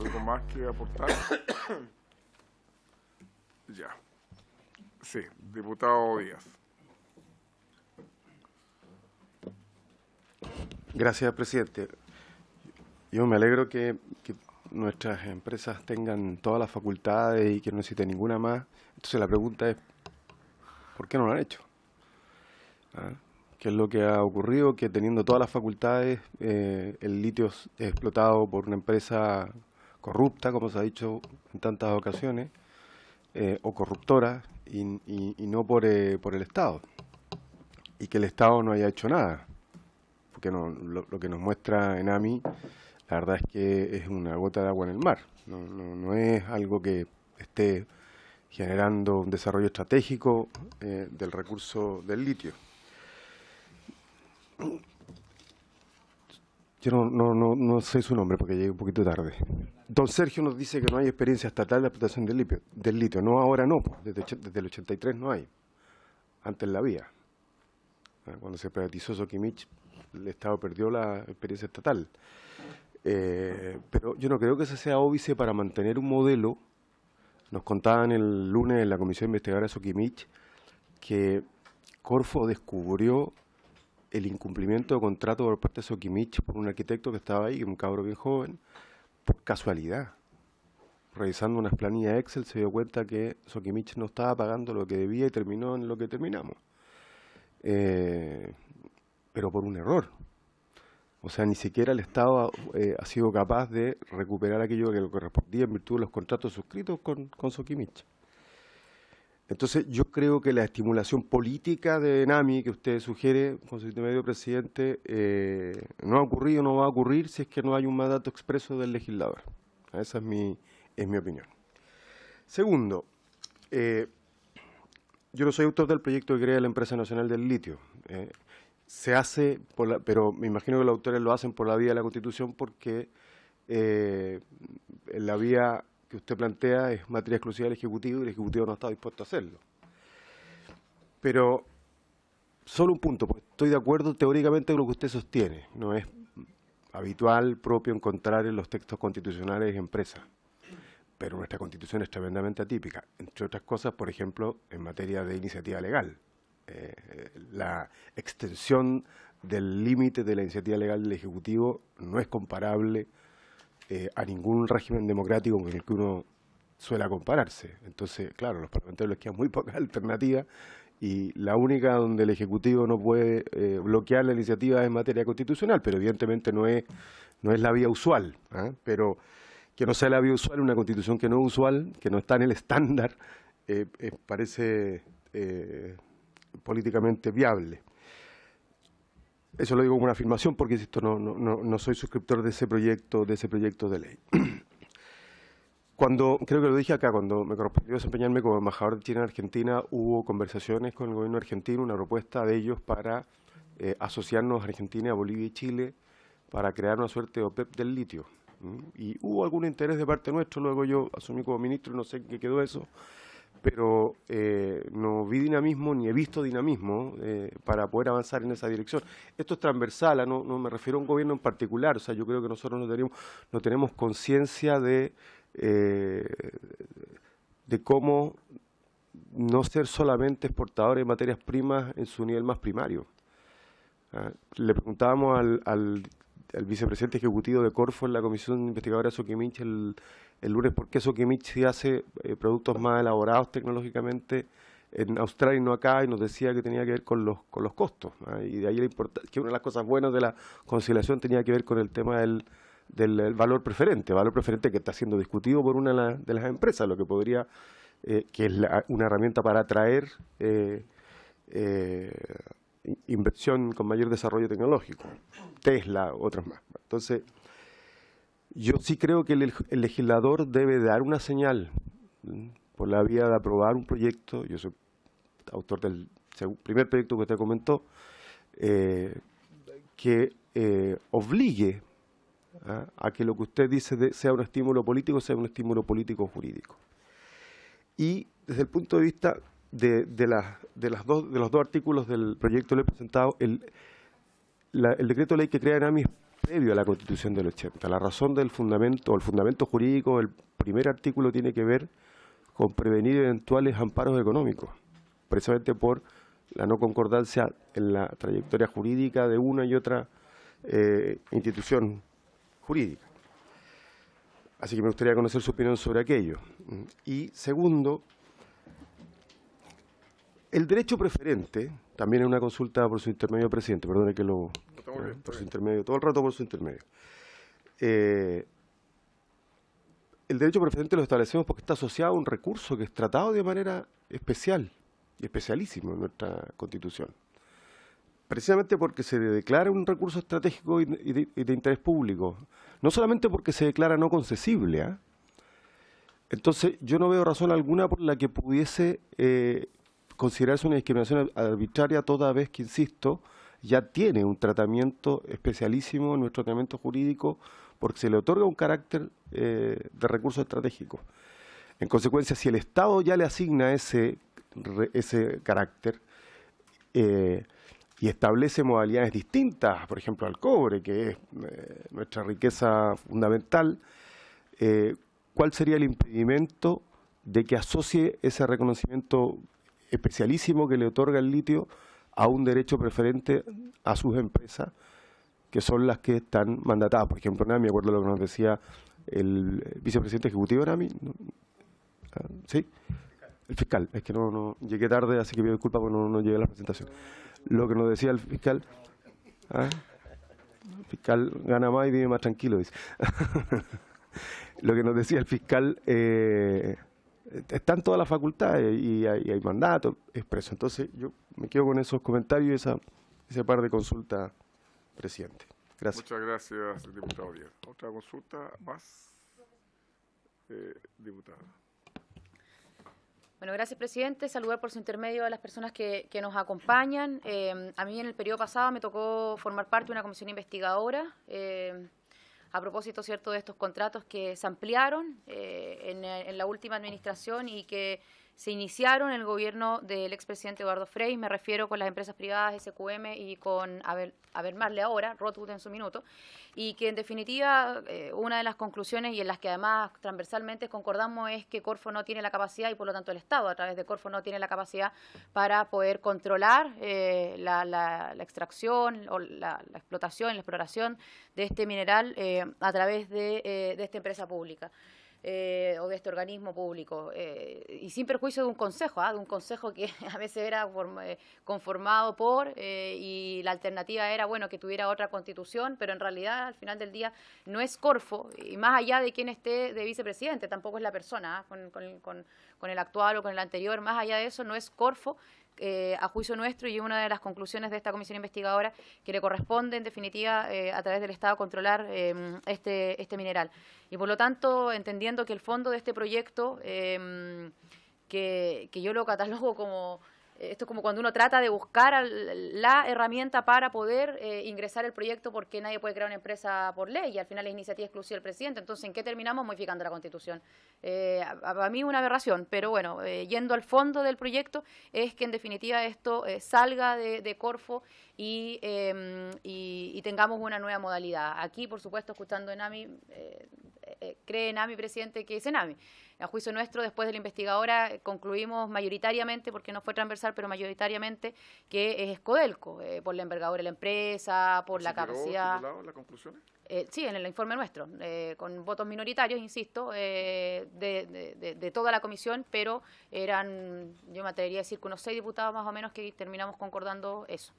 ¿Algo más que aportar? Ya. Sí, diputado Díaz. Gracias, presidente. Yo me alegro que nuestras empresas tengan todas las facultades y que no necesiten ninguna más. Entonces la pregunta es, ¿por qué no lo han hecho? ¿Ah? ¿Qué es lo que ha ocurrido? Que teniendo todas las facultades, el litio es explotado por una empresa corrupta, como se ha dicho en tantas ocasiones, o corruptora, y no por el Estado. Y que el Estado no haya hecho nada. Porque lo que nos muestra ENAMI, la verdad es que es una gota de agua en el mar. No es algo que esté generando un desarrollo estratégico del recurso del litio. Yo no sé su nombre porque llegué un poquito tarde. Don Sergio nos dice que no hay experiencia estatal de explotación del litio. No, ahora no, pues, desde el 83 no hay. Antes la había. Cuando se privatizó Soquimich, el Estado perdió la experiencia estatal. Pero yo no creo que ese sea óbice para mantener un modelo. Nos contaban el lunes en la Comisión Investigadora de Soquimich que Corfo descubrió el incumplimiento de contrato por parte de Soquimich por un arquitecto que estaba ahí, un cabro bien joven, por casualidad. Revisando unas planillas Excel se dio cuenta que Soquimich no estaba pagando lo que debía y terminó en lo que terminamos. Pero por un error. O sea, ni siquiera el Estado ha sido capaz de recuperar aquello que le correspondía en virtud de los contratos suscritos con Soquimich. Entonces, yo creo que la estimulación política de Enami que usted sugiere, Consejo Intermedio Presidente, no ha ocurrido, no va a ocurrir si es que no hay un mandato expreso del legislador. Esa es mi opinión. Segundo, yo no soy autor del proyecto que crea la Empresa Nacional del Litio. Se hace, pero me imagino que los autores lo hacen por la vía de la Constitución porque la vía que usted plantea es materia exclusiva del Ejecutivo y el Ejecutivo no está dispuesto a hacerlo. Pero, solo un punto, pues estoy de acuerdo teóricamente con lo que usted sostiene. No es habitual, propio encontrar en los textos constitucionales empresas. Pero nuestra Constitución es tremendamente atípica. Entre otras cosas, por ejemplo, en materia de iniciativa legal. La extensión del límite de la iniciativa legal del Ejecutivo no es comparable a ningún régimen democrático con el que uno suele compararse. Entonces, claro, los parlamentarios les queda muy poca alternativa y la única donde el Ejecutivo no puede bloquear la iniciativa es en materia constitucional, pero evidentemente no es la vía usual. Pero que no sea la vía usual, una Constitución que no es usual, que no está en el estándar, parece políticamente viable. Eso lo digo como una afirmación porque, insisto, no soy suscriptor de ese proyecto de ley. Creo que lo dije acá, cuando me correspondió desempeñarme como embajador de China en Argentina, hubo conversaciones con el gobierno argentino, una propuesta de ellos para asociarnos a Argentina, Bolivia y Chile para crear una suerte de OPEP del litio. Y hubo algún interés de parte nuestro, luego yo asumí como ministro, no sé en qué quedó eso, pero no vi dinamismo ni he visto dinamismo para poder avanzar en esa dirección. Esto es transversal, no me refiero a un gobierno en particular, o sea, yo creo que nosotros no tenemos conciencia de cómo no ser solamente exportadores de materias primas en su nivel más primario. Le preguntábamos al vicepresidente ejecutivo de Corfo en la Comisión Investigadora de Soquimich el lunes por qué Soquimich sí hace productos más elaborados tecnológicamente en Australia y no acá, y nos decía que tenía que ver con los costos. Y de ahí que una de las cosas buenas de la conciliación tenía que ver con el tema del valor preferente que está siendo discutido por una de las empresas, lo que podría, que es una herramienta para atraer inversión con mayor desarrollo tecnológico, Tesla, otras más. Entonces, yo sí creo que el legislador debe dar una señal por la vía de aprobar un proyecto. Yo soy autor del primer proyecto que usted comentó, que obligue a que lo que usted dice sea un estímulo político, sea un estímulo político-jurídico. Y desde el punto de vista de los dos artículos del proyecto que le he presentado, el decreto de ley que crea ENAMI es previo a la Constitución del 80. La razón del fundamento, o el fundamento jurídico del primer artículo tiene que ver con prevenir eventuales amparos económicos, precisamente por la no concordancia en la trayectoria jurídica de una y otra institución jurídica. Así que me gustaría conocer su opinión sobre aquello. Y segundo, el derecho preferente, también es una consulta por su intermedio, presidente, perdone que lo... por su intermedio, todo el rato por su intermedio. El derecho preferente lo establecemos porque está asociado a un recurso que es tratado de manera especial y especialísimo en nuestra Constitución. Precisamente porque se declara un recurso estratégico y de interés público, no solamente porque se declara no concesible. Entonces, yo no veo razón alguna por la que pudiese considerarse una discriminación arbitraria toda vez que, insisto, ya tiene un tratamiento especialísimo en nuestro tratamiento jurídico porque se le otorga un carácter de recurso estratégico. En consecuencia, si el Estado ya le asigna ese carácter y establece modalidades distintas, por ejemplo al cobre, que es nuestra riqueza fundamental, ¿cuál sería el impedimento de que asocie ese reconocimiento especialísimo que le otorga el litio a un derecho preferente a sus empresas, que son las que están mandatadas? Por ejemplo, me acuerdo lo que nos decía el vicepresidente ejecutivo de NAMI, ¿sí? El fiscal, es que no llegué tarde, así que pido disculpas porque no llegué a la presentación. Lo que nos decía el fiscal, El fiscal gana más y vive más tranquilo, dice. Lo que nos decía el fiscal, están todas las facultades y hay mandato expreso. Entonces yo me quedo con esos comentarios y ese par de consultas, presidente. Gracias. Muchas gracias, diputado Díaz. ¿Otra consulta más? Diputada. Bueno, gracias, presidente. Saludar por su intermedio a las personas que nos acompañan. A mí en el periodo pasado me tocó formar parte de una comisión investigadora a propósito, cierto, de estos contratos que se ampliaron en la última administración y que se iniciaron en el gobierno del expresidente Eduardo Frei. Me refiero con las empresas privadas SQM y con Abermarle ahora, Rothwood en su minuto, y que en definitiva una de las conclusiones y en las que además transversalmente concordamos es que Corfo no tiene la capacidad y por lo tanto el Estado a través de Corfo no tiene la capacidad para poder controlar la extracción o la explotación, la exploración de este mineral a través de esta empresa pública. O de este organismo público, y sin perjuicio de un consejo que a veces era conformado por, y la alternativa era, bueno, que tuviera otra constitución, pero en realidad al final del día no es Corfo, y más allá de quien esté de vicepresidente, tampoco es la persona, con el actual o con el anterior, más allá de eso no es Corfo, a juicio nuestro, y una de las conclusiones de esta comisión investigadora que le corresponde en definitiva a través del Estado controlar este mineral. Y por lo tanto, entendiendo que el fondo de este proyecto, que yo lo catalogo como, esto es como cuando uno trata de buscar la herramienta para poder ingresar el proyecto, porque nadie puede crear una empresa por ley y al final es iniciativa exclusiva del presidente. Entonces, ¿en qué terminamos? Modificando la Constitución. A mí una aberración, pero bueno, yendo al fondo del proyecto, es que en definitiva esto salga de Corfo y tengamos una nueva modalidad. Aquí, por supuesto, escuchando Enami, cree Enami, presidente, que es Enami. A juicio nuestro, después de la investigadora, concluimos mayoritariamente, porque no fue transversal, pero mayoritariamente, que es Codelco, por la envergadura de la empresa, por la capacidad. ¿Las conclusiones? Sí, en el informe nuestro, con votos minoritarios, insisto, de toda la comisión, pero eran, yo me atrevería a decir que unos 6 diputados más o menos que terminamos concordando eso.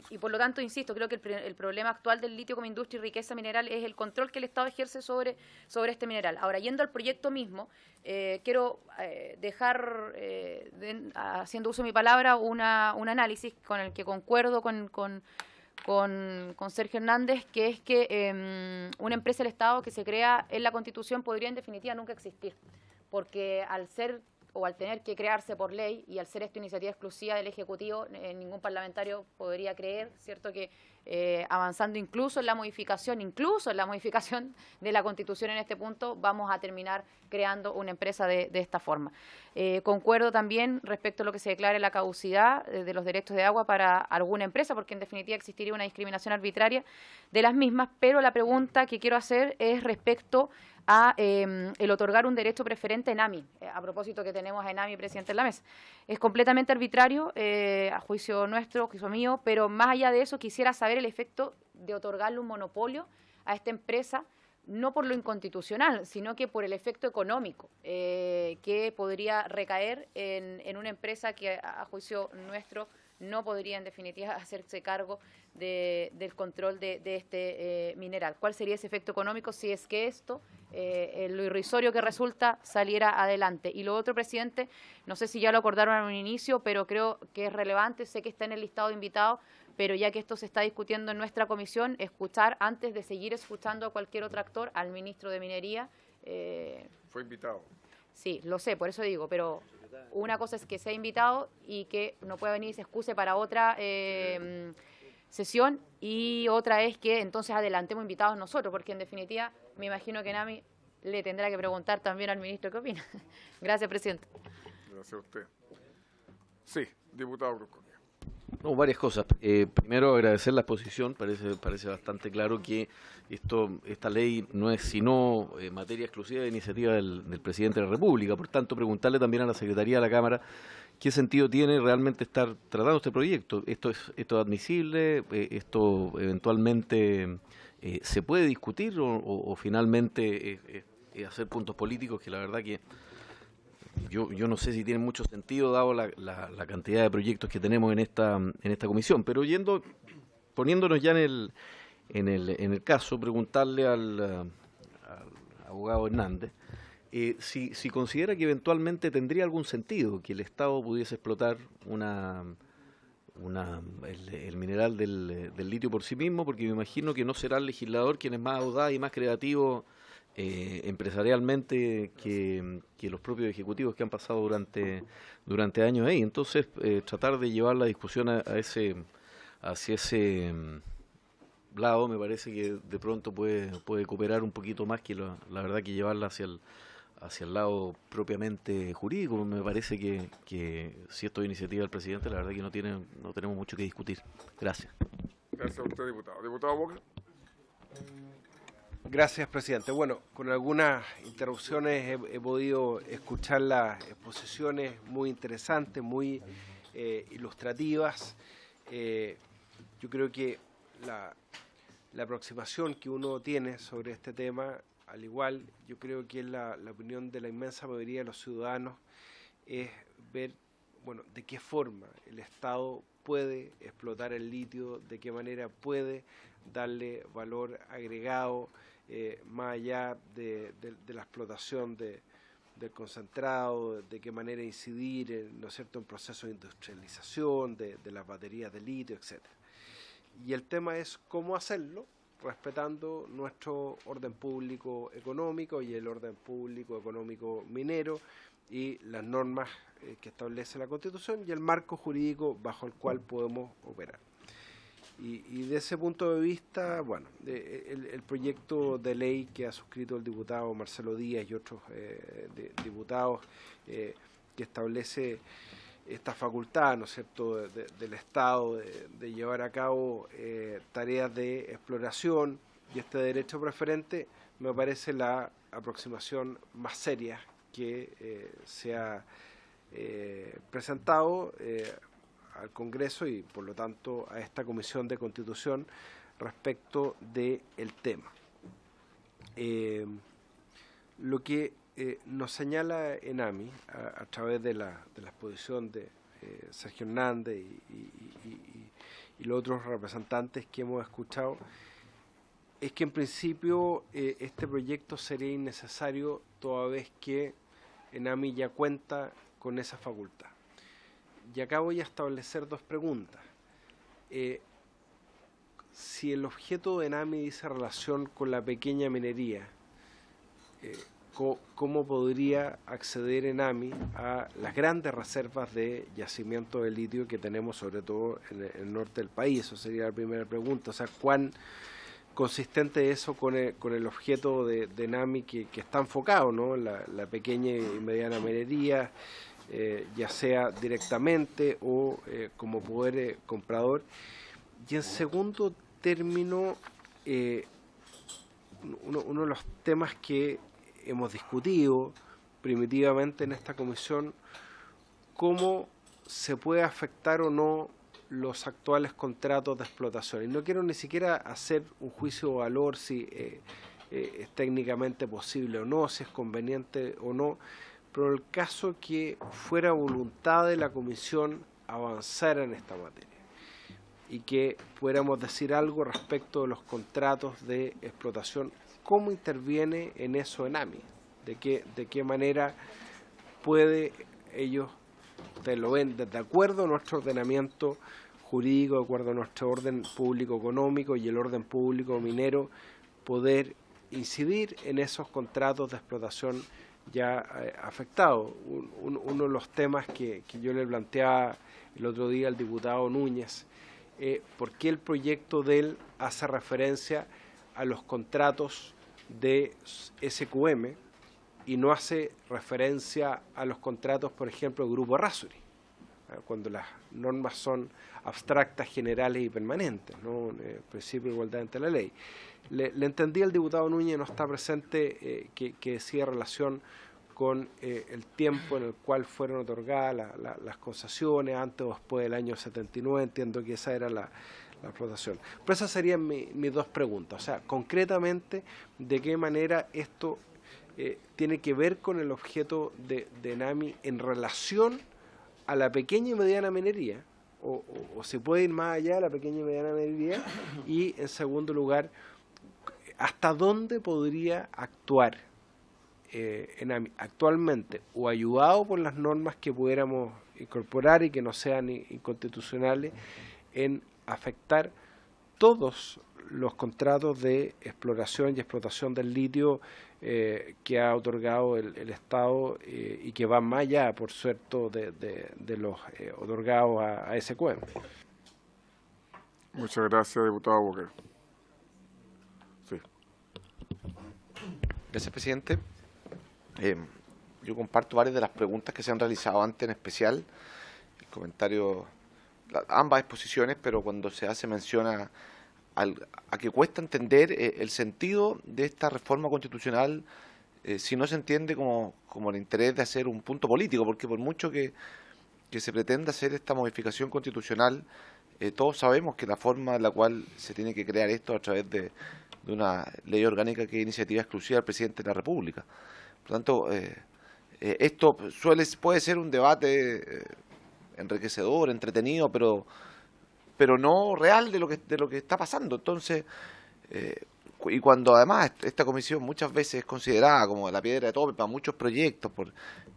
Y por lo tanto, insisto, creo que el problema actual del litio como industria y riqueza mineral es el control que el Estado ejerce sobre este mineral. Ahora, yendo al proyecto mismo, quiero dejar, haciendo uso de mi palabra, un análisis con el que concuerdo con Sergio Hernández, que es que una empresa del Estado que se crea en la Constitución podría en definitiva nunca existir, porque al tener que crearse por ley y al ser esto iniciativa exclusiva del Ejecutivo, ningún parlamentario podría creer, ¿cierto?, que avanzando incluso en la modificación de la Constitución en este punto, vamos a terminar creando una empresa de esta forma. Concuerdo también respecto a lo que se declare la caducidad de los derechos de agua para alguna empresa, porque en definitiva existiría una discriminación arbitraria de las mismas, pero la pregunta que quiero hacer es respecto a el otorgar un derecho preferente a Enami, a propósito que tenemos a Enami presidente en la mesa. Es completamente arbitrario, a juicio nuestro, a juicio mío, pero más allá de eso quisiera saber el efecto de otorgarle un monopolio a esta empresa, no por lo inconstitucional, sino que por el efecto económico que podría recaer en una empresa que a juicio nuestro no podría en definitiva hacerse cargo del control de este mineral. ¿Cuál sería ese efecto económico si es que esto, lo irrisorio que resulta, saliera adelante? Y lo otro, presidente, no sé si ya lo acordaron en un inicio, pero creo que es relevante, sé que está en el listado de invitados, pero ya que esto se está discutiendo en nuestra comisión, escuchar, antes de seguir escuchando a cualquier otro actor, al ministro de Minería. Fue invitado. Sí, lo sé, por eso digo, pero una cosa es que sea invitado y que no pueda venir y se excuse para otra sesión, y otra es que entonces adelantemos invitados nosotros, porque en definitiva me imagino que Nami le tendrá que preguntar también al ministro qué opina. Gracias, presidente. Gracias a usted. Sí, diputado Brusco. No, varias cosas. Primero, agradecer la exposición. Parece bastante claro que esta ley no es sino materia exclusiva de iniciativa del presidente de la República. Por tanto, preguntarle también a la Secretaría de la Cámara qué sentido tiene realmente estar tratando este proyecto. ¿Esto es admisible? ¿Esto eventualmente se puede discutir o finalmente hacer puntos políticos que la verdad que yo no sé si tiene mucho sentido dado la cantidad de proyectos que tenemos en esta comisión, pero poniéndonos ya en el caso, preguntarle al abogado Hernández si considera que eventualmente tendría algún sentido que el Estado pudiese explotar el mineral del litio por sí mismo, porque me imagino que no será el legislador quien es más audaz y más creativo empresarialmente que los propios ejecutivos que han pasado durante años ahí. Entonces, tratar de llevar la discusión hacia ese lado me parece que de pronto puede cooperar un poquito más que la verdad que llevarla hacia el lado propiamente jurídico. Me parece que si esto es iniciativa del presidente, la verdad que no tenemos mucho que discutir. Gracias. Gracias a usted, diputado. Diputado Boca. Gracias, presidente. Bueno, con algunas interrupciones he podido escuchar las exposiciones muy interesantes, muy ilustrativas. Yo creo que la aproximación que uno tiene sobre este tema, al igual, yo creo que es la opinión de la inmensa mayoría de los ciudadanos, es ver, bueno, de qué forma el Estado puede explotar el litio, de qué manera puede darle valor agregado, más allá de la explotación del concentrado, de qué manera incidir ¿no es cierto?, en procesos de industrialización, de las baterías de litio, etcétera. Y el tema es cómo hacerlo, respetando nuestro orden público económico y el orden público económico minero y las normas que establece la Constitución y el marco jurídico bajo el cual podemos operar. Y de ese punto de vista, bueno, el proyecto de ley que ha suscrito el diputado Marcelo Díaz y otros diputados que establece esta facultad, ¿no es cierto?, del Estado de llevar a cabo tareas de exploración y este derecho preferente, me parece la aproximación más seria que se ha presentado al Congreso y por lo tanto a esta Comisión de Constitución respecto del tema. Lo que nos señala ENAMI a través de la exposición de Sergio Hernández y los otros representantes que hemos escuchado es que en principio este proyecto sería innecesario toda vez que ENAMI ya cuenta con esa facultad. Y acá voy a establecer dos preguntas. Si el objeto de ENAMI dice relación con la pequeña minería, ¿cómo podría acceder ENAMI a las grandes reservas de yacimiento de litio que tenemos sobre todo en el norte del país? Eso sería la primera pregunta. O sea, ¿cuán consistente es eso con el objeto de ENAMI que está enfocado, ¿no?, la pequeña y mediana minería, ya sea directamente o como poder comprador? Y en segundo término, uno de los temas que hemos discutido primitivamente en esta comisión, cómo se puede afectar o no los actuales contratos de explotación. Y no quiero ni siquiera hacer un juicio de valor si es técnicamente posible o no, si es conveniente o no, pero el caso que fuera voluntad de la comisión avanzar en esta materia y que pudiéramos decir algo respecto de los contratos de explotación, ¿cómo interviene en eso ENAMI? ¿De qué manera puede ellos, ustedes lo ven, de acuerdo a nuestro ordenamiento jurídico, de acuerdo a nuestro orden público económico y el orden público minero, poder incidir en esos contratos de explotación ya afectados? Uno de los temas que yo le planteaba el otro día al diputado Núñez, ¿por qué el proyecto de él hace referencia a los contratos de SQM y no hace referencia a los contratos, por ejemplo, del Grupo Errázuriz, cuando las normas son abstractas, generales y permanentes, ¿no? Principio de igualdad ante la ley? Le entendí al diputado Núñez, no está presente, que decía relación con el tiempo en el cual fueron otorgadas las concesiones, antes o después del año 79, entiendo que esa era la explotación. Pero esas serían mis dos preguntas. O sea, concretamente, ¿de qué manera esto tiene que ver con el objeto de ENAMI en relación a la pequeña y mediana minería, o se puede ir más allá de la pequeña y mediana minería, y en segundo lugar, hasta dónde podría actuar ENAMI actualmente, o ayudado por las normas que pudiéramos incorporar y que no sean inconstitucionales, en afectar todos los contratos de exploración y explotación del litio que ha otorgado el Estado y que van más allá, por cierto, de los otorgados a SQM. Muchas gracias, diputado Walker. Sí. Gracias, presidente. Yo comparto varias de las preguntas que se han realizado antes, en especial el comentario, ambas exposiciones, pero cuando se hace mención a que cuesta entender el sentido de esta reforma constitucional si no se entiende como el interés de hacer un punto político, porque por mucho que se pretenda hacer esta modificación constitucional, todos sabemos que la forma en la cual se tiene que crear esto a través de una ley orgánica que es iniciativa exclusiva del presidente de la República. Por lo tanto, esto puede ser un debate enriquecedor, entretenido, pero no real de lo que está pasando. Entonces, y cuando además esta comisión muchas veces es considerada como la piedra de tope para muchos proyectos,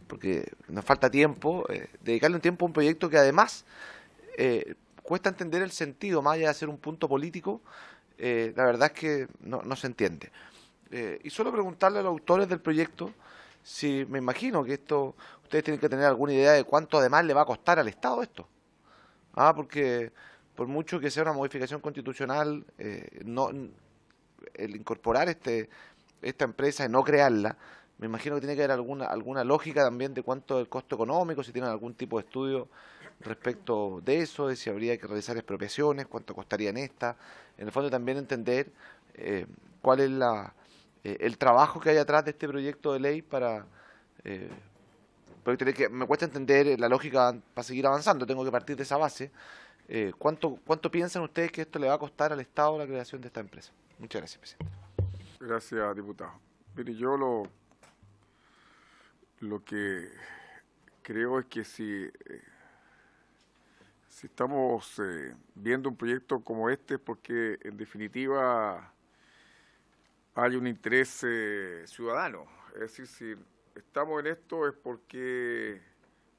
porque nos falta tiempo, dedicarle un tiempo a un proyecto que además cuesta entender el sentido, más allá de ser un punto político, la verdad es que no se entiende. Y solo preguntarle a los autores del proyecto si, me imagino que ustedes tienen que tener alguna idea de cuánto además le va a costar al Estado esto. Porque por mucho que sea una modificación constitucional, el incorporar esta empresa y no crearla, me imagino que tiene que haber alguna lógica también de cuánto es el costo económico, si tienen algún tipo de estudio respecto de eso, de si habría que realizar expropiaciones, cuánto costarían estas. En el fondo también entender cuál es el trabajo que hay atrás de este proyecto de ley porque me cuesta entender la lógica para seguir avanzando, tengo que partir de esa base. ¿Cuánto piensan ustedes que esto le va a costar al Estado la creación de esta empresa? Muchas gracias, presidente. Gracias, diputado. Mire, yo lo que creo es que si estamos viendo un proyecto como este, porque en definitiva hay un interés ciudadano. Es decir, si estamos en esto es porque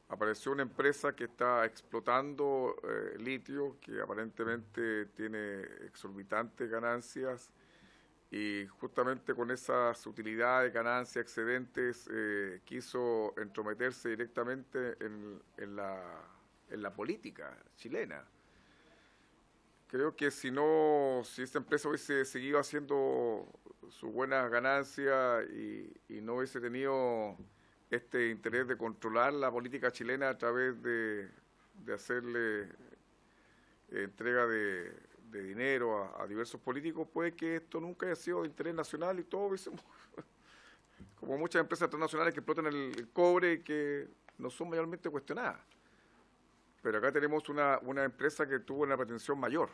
apareció una empresa que está explotando litio, que aparentemente tiene exorbitantes ganancias, y justamente con esas utilidades, ganancias, excedentes, quiso entrometerse directamente en la política chilena. Creo que si esta empresa hubiese seguido haciendo sus buenas ganancias y no hubiese tenido este interés de controlar la política chilena a través de hacerle entrega de dinero a diversos políticos, puede que esto nunca haya sido de interés nacional y todos hubiésemos, como muchas empresas transnacionales que explotan el cobre y que no son mayormente cuestionadas. Pero acá tenemos una empresa que tuvo una pretensión mayor,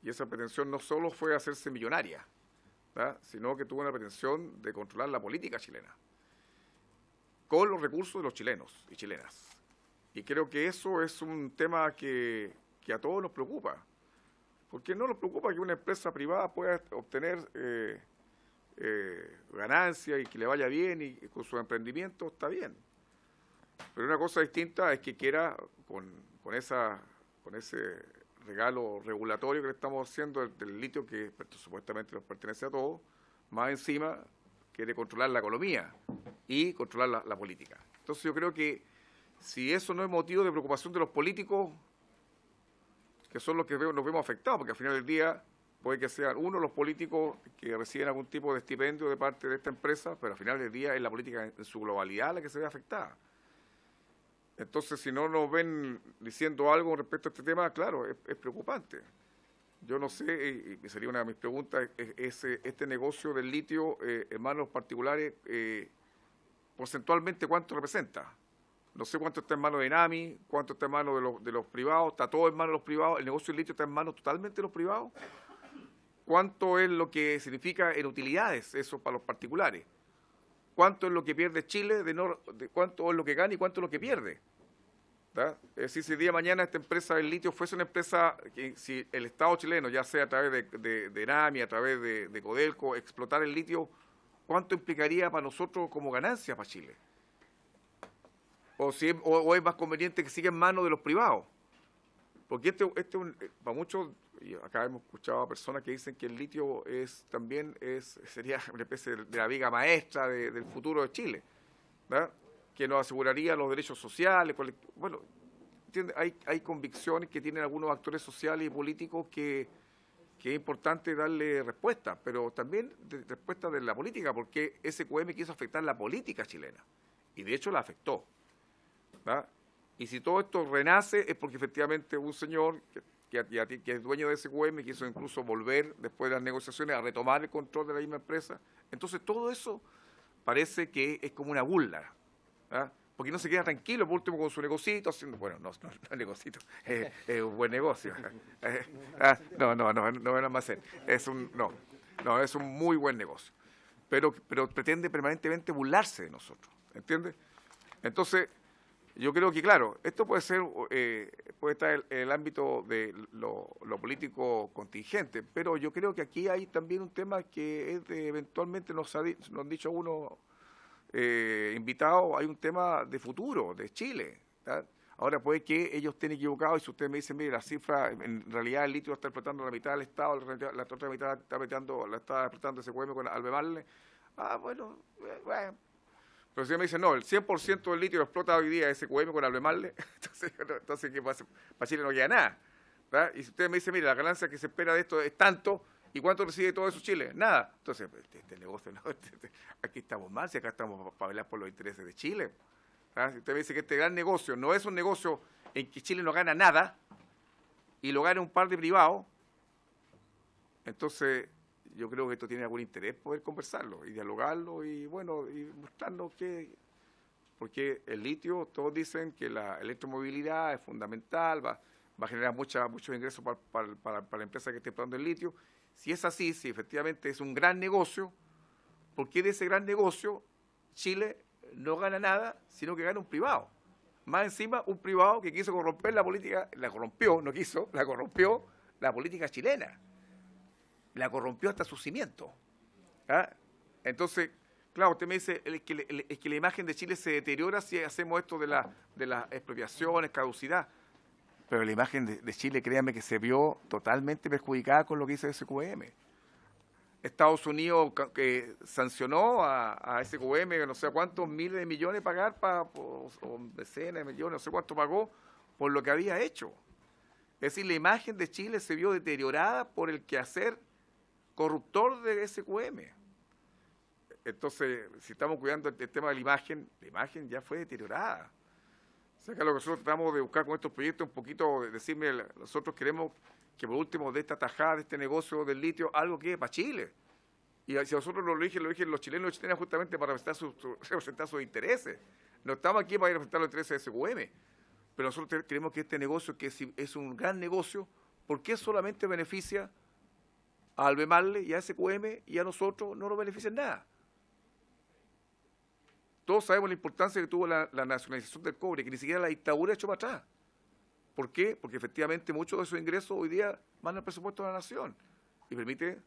y esa pretensión no solo fue hacerse millonaria, ¿verdad?, sino que tuvo una pretensión de controlar la política chilena, con los recursos de los chilenos y chilenas. Y creo que eso es un tema que a todos nos preocupa, porque no nos preocupa que una empresa privada pueda obtener ganancias y que le vaya bien y con su emprendimiento está bien. Pero una cosa distinta es que quiera, con ese regalo regulatorio que le estamos haciendo del litio, que supuestamente nos pertenece a todos, más encima quiere controlar la economía y controlar la política. Entonces yo creo que si eso no es motivo de preocupación de los políticos, que son los que nos vemos afectados, porque al final del día puede que sean los políticos que reciben algún tipo de estipendio de parte de esta empresa, pero al final del día es la política en su globalidad la que se ve afectada. Entonces, si no nos ven diciendo algo respecto a este tema, claro, es preocupante. Yo no sé, y sería una de mis preguntas, este negocio del litio en manos particulares, porcentualmente, ¿cuánto representa? No sé cuánto está en manos de ENAMI, cuánto está en manos de los privados, está todo en manos de los privados, el negocio del litio está en manos totalmente de los privados. ¿Cuánto es lo que significa en utilidades eso para los particulares? cuánto es lo que pierde Chile, de cuánto es lo que gana y cuánto es lo que pierde. ¿Tá? Es decir, si el día de mañana esta empresa del litio fuese una empresa que si el Estado chileno, ya sea a través de Enami, a través de Codelco, explotar el litio, ¿cuánto implicaría para nosotros como ganancia para Chile? O es más conveniente que siga en manos de los privados. Porque para muchos, y acá hemos escuchado a personas que dicen que el litio sería una especie de la viga maestra del futuro de Chile, ¿verdad? Que nos aseguraría los derechos sociales. Bueno, ¿entiende? Hay convicciones que tienen algunos actores sociales y políticos que es importante darle respuesta, pero también respuesta de la política, porque SQM quiso afectar la política chilena, y de hecho la afectó, ¿verdad? Y si todo esto renace es porque efectivamente un señor que es dueño de SQM quiso incluso volver después de las negociaciones a retomar el control de la misma empresa. Entonces todo eso parece que es como una burla, ¿verdad? Porque no se queda tranquilo, por último, con su negocito, bueno, no es negocito, es un buen negocio. No es más es un muy buen negocio. Pero pretende permanentemente burlarse de nosotros, ¿entiendes? Entonces, yo creo que, claro, esto puede estar en el ámbito de lo político contingente, pero yo creo que aquí hay también un tema que es eventualmente nos han dicho uno invitados, hay un tema de futuro, de Chile, ¿tá? Ahora puede que ellos estén equivocados y si ustedes me dicen, mire, la cifra, en realidad el litio está explotando la mitad del Estado, la otra mitad la está explotando SQM con Albemarle, bueno. Pero si me dicen, no, el 100% del litio lo explota hoy día SQM con Albemarle, entonces ¿qué pasa? Para Chile no queda nada, ¿verdad? Y si ustedes me dicen, mire, la ganancia que se espera de esto es tanto, ¿y cuánto recibe todo eso Chile? Nada. Entonces, este negocio, no, aquí estamos mal, si acá estamos para velar por los intereses de Chile. ¿Ah? Si usted me dice que este gran negocio no es un negocio en que Chile no gana nada y lo gana un par de privados, entonces yo creo que esto tiene algún interés poder conversarlo y dialogarlo y, bueno, y mostrarnos que... Porque el litio, todos dicen que la electromovilidad es fundamental, va a generar muchos ingresos para la empresa que esté explotando el litio. Si es así, si efectivamente es un gran negocio, ¿por qué de ese gran negocio Chile no gana nada, sino que gana un privado? Más encima, un privado que quiso corromper la política, la corrompió la política chilena. La corrompió hasta su cimiento. ¿Ah? Entonces, claro, usted me dice es que la imagen de Chile se deteriora si hacemos esto de las expropiaciones, caducidad. Pero la imagen de Chile, créanme que se vio totalmente perjudicada con lo que hizo SQM. Estados Unidos que sancionó a SQM, no sé cuántos miles de millones pagar, o decenas de millones, no sé cuánto pagó, por lo que había hecho. Es decir, la imagen de Chile se vio deteriorada por el quehacer corruptor de SQM. Entonces, si estamos cuidando el tema de la imagen ya fue deteriorada. O sea, que lo que nosotros tratamos de buscar con estos proyectos un poquito, decirme, nosotros queremos que por último de esta tajada, de este negocio del litio, algo quede para Chile. Y si nosotros lo eligen los chilenos y chilenas justamente para representar sus intereses. No estamos aquí para representar los intereses de SQM. Pero nosotros queremos que este negocio, que es un gran negocio, ¿por qué solamente beneficia a Albemarle y a SQM y a nosotros no nos beneficia en nada? Todos sabemos la importancia que tuvo la nacionalización del cobre, que ni siquiera la dictadura echó para atrás. ¿Por qué? Porque efectivamente muchos de esos ingresos hoy día van al presupuesto de la nación y permite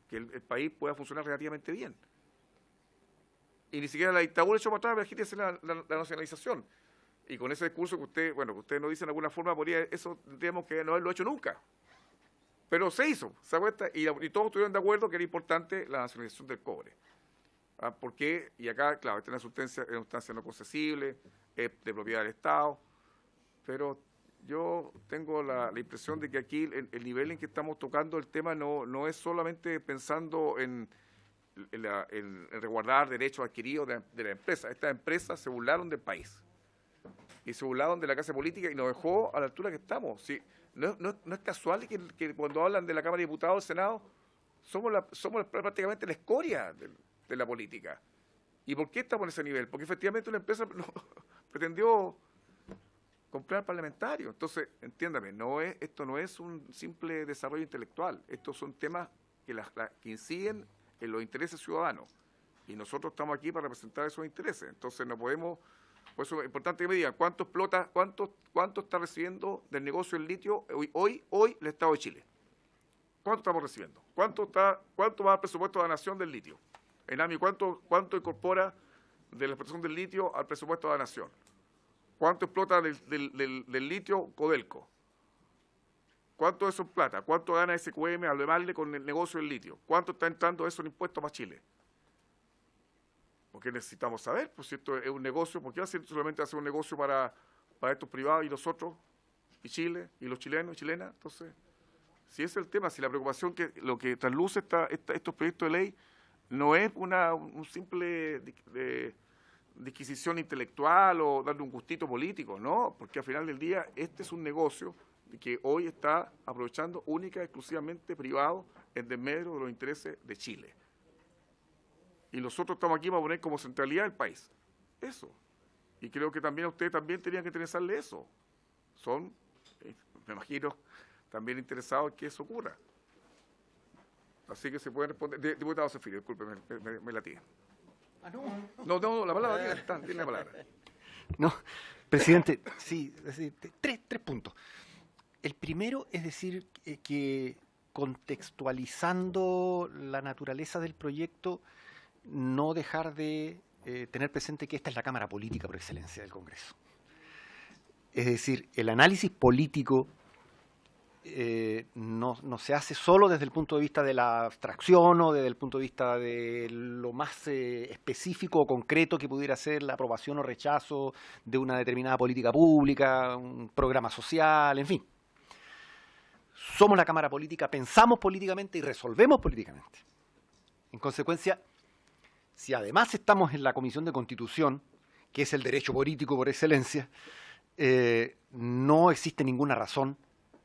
que el país pueda funcionar relativamente bien. Y ni siquiera la dictadura echó para atrás, imagínense la nacionalización. Y con ese discurso que ustedes nos dicen de alguna forma, eso tendríamos que no haberlo hecho nunca. Pero se hizo, ¿se acuerda? Y todos estuvieron de acuerdo que era importante la nacionalización del cobre. ¿Por qué? Y acá, claro, esta es una sustancia no concesible, es de propiedad del Estado, pero yo tengo la impresión de que aquí el nivel en que estamos tocando el tema no es solamente pensando en resguardar derechos adquiridos de la empresa. Estas empresas se burlaron del país y se burlaron de la clase política y nos dejó a la altura que estamos. ¿Sí? No es casual que cuando hablan de la Cámara de Diputados, del Senado, somos prácticamente la escoria de la política. ¿Y por qué estamos en ese nivel? Porque efectivamente una empresa pretendió comprar parlamentarios. Entonces, entiéndame, esto no es un simple desarrollo intelectual. Estos son temas que inciden en los intereses ciudadanos. Y nosotros estamos aquí para representar esos intereses. Entonces no podemos, por eso es importante que me digan cuánto explota, cuánto está recibiendo del negocio del litio hoy el Estado de Chile. ¿Cuánto estamos recibiendo? ¿Cuánto va el presupuesto de la nación del litio? Enami, ¿cuánto incorpora de la explotación del litio al presupuesto de la nación? ¿Cuánto explota del litio Codelco? ¿Cuánto de eso es plata? ¿Cuánto gana SQM al demarle con el negocio del litio? ¿Cuánto está entrando eso en impuestos para Chile? Porque necesitamos saber, pues si esto es un negocio, ¿por qué solamente hacer un negocio para estos privados y nosotros, y Chile, y los chilenos y chilenas? Entonces, si ese es el tema, si la preocupación que lo que trasluce estos proyectos de ley no es un simple disquisición intelectual o darle un gustito político, no, porque al final del día este es un negocio que hoy está aprovechando única y exclusivamente privado en desmedro de los intereses de Chile. Y nosotros estamos aquí para poner como centralidad el país. Eso. Y creo que también a ustedes también tenían que interesarle eso. Son, me imagino, también interesados en que eso ocurra. Así que se puede responder. Diputado Zafiro, disculpe, me la tiene. No, la palabra, tiene la palabra. No, presidente, sí, tres puntos. El primero es decir que contextualizando la naturaleza del proyecto, no dejar de tener presente que esta es la Cámara Política por excelencia del Congreso. Es decir, el análisis político no se hace solo desde el punto de vista de la abstracción o desde el punto de vista de lo más específico o concreto que pudiera ser la aprobación o rechazo de una determinada política pública, un programa social, en fin. Somos la Cámara Política, pensamos políticamente y resolvemos políticamente. En consecuencia, si además estamos en la Comisión de Constitución, que es el derecho político por excelencia, no existe ninguna razón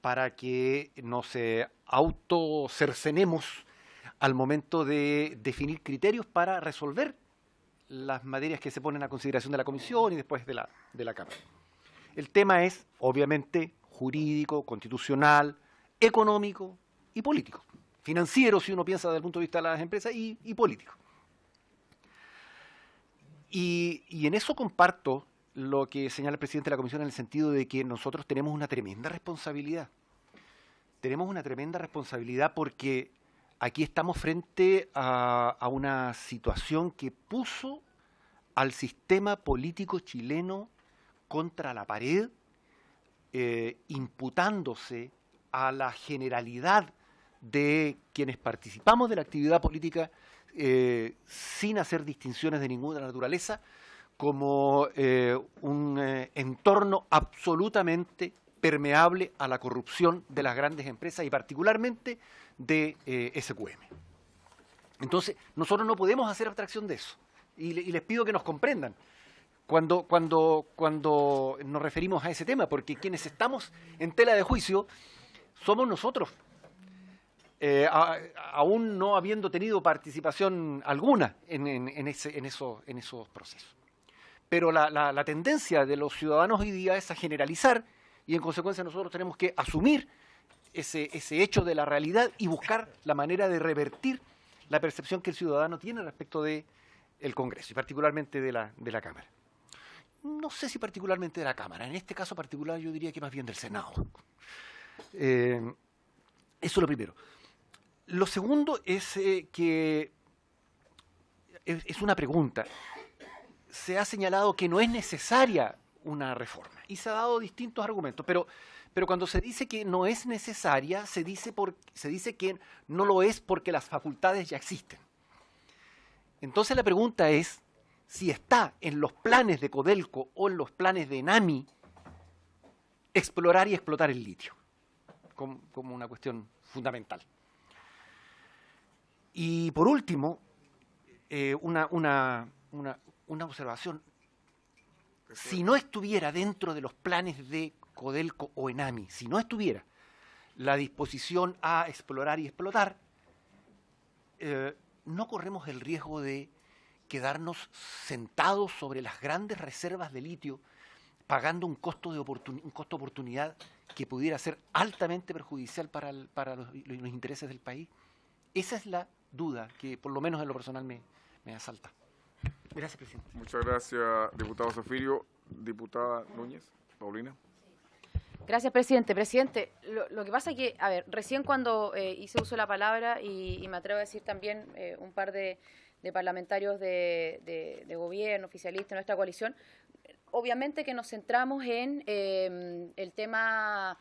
para que nos autocercenemos al momento de definir criterios para resolver las materias que se ponen a consideración de la Comisión y después de la Cámara. El tema es, obviamente, jurídico, constitucional, económico y político. Financiero, si uno piensa desde el punto de vista de las empresas, y político. Y en eso comparto lo que señala el presidente de la Comisión en el sentido de que nosotros tenemos una tremenda responsabilidad. Tenemos una tremenda responsabilidad porque aquí estamos frente a una situación que puso al sistema político chileno contra la pared, imputándose a la generalidad de quienes participamos de la actividad política sin hacer distinciones de ninguna naturaleza, como un entorno absolutamente permeable a la corrupción de las grandes empresas y particularmente de SQM. Entonces, nosotros no podemos hacer abstracción de eso y les pido que nos comprendan cuando nos referimos a ese tema, porque quienes estamos en tela de juicio somos nosotros, aún no habiendo tenido participación alguna en esos procesos. Pero la tendencia de los ciudadanos hoy día es a generalizar y en consecuencia nosotros tenemos que asumir ese hecho de la realidad y buscar la manera de revertir la percepción que el ciudadano tiene respecto del Congreso y particularmente de la Cámara. No sé si particularmente de la Cámara, en este caso particular yo diría que más bien del Senado. Eso es lo primero. Lo segundo es que es una pregunta. Se ha señalado que no es necesaria una reforma y se ha dado distintos argumentos, pero cuando se dice que no es necesaria, se dice que no lo es porque las facultades ya existen. Entonces la pregunta es si está en los planes de Codelco o en los planes de Enami explorar y explotar el litio como una cuestión fundamental. Y por último, una observación. Si no estuviera dentro de los planes de Codelco o Enami, si no estuviera la disposición a explorar y explotar, no corremos el riesgo de quedarnos sentados sobre las grandes reservas de litio, pagando un costo de oportunidad que pudiera ser altamente perjudicial para los intereses del país. Esa es la duda que, por lo menos en lo personal, me media salta. Gracias, presidente. Muchas gracias, diputado Zaffirio. Diputada Núñez, Paulina. Gracias, presidente. Presidente, lo que pasa es que, a ver, recién cuando hice uso de la palabra y me atrevo a decir también un par de parlamentarios de gobierno, oficialistas de nuestra coalición, obviamente que nos centramos en el tema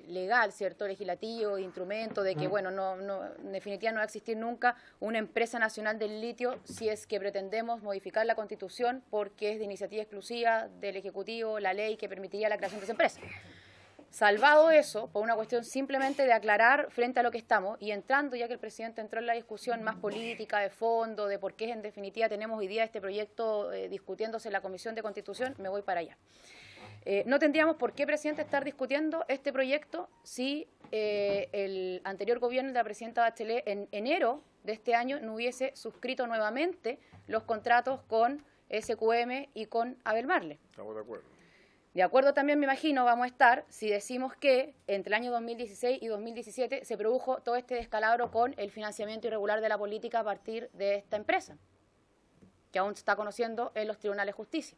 legal, ¿cierto?, legislativo, instrumento, de que, bueno, en definitiva no va a existir nunca una empresa nacional del litio si es que pretendemos modificar la Constitución porque es de iniciativa exclusiva del Ejecutivo, la ley que permitiría la creación de esa empresa. Salvado eso, por una cuestión simplemente de aclarar frente a lo que estamos y entrando, ya que el presidente entró en la discusión más política, de fondo, de por qué en definitiva tenemos hoy día este proyecto discutiéndose en la Comisión de Constitución, me voy para allá. No tendríamos por qué, presidente, estar discutiendo este proyecto si el anterior gobierno de la presidenta Bachelet en enero de este año no hubiese suscrito nuevamente los contratos con SQM y con Abel Marle. Estamos de acuerdo. De acuerdo también, me imagino, vamos a estar si decimos que entre el año 2016 y 2017 se produjo todo este descalabro con el financiamiento irregular de la política a partir de esta empresa, que aún se está conociendo en los tribunales de justicia.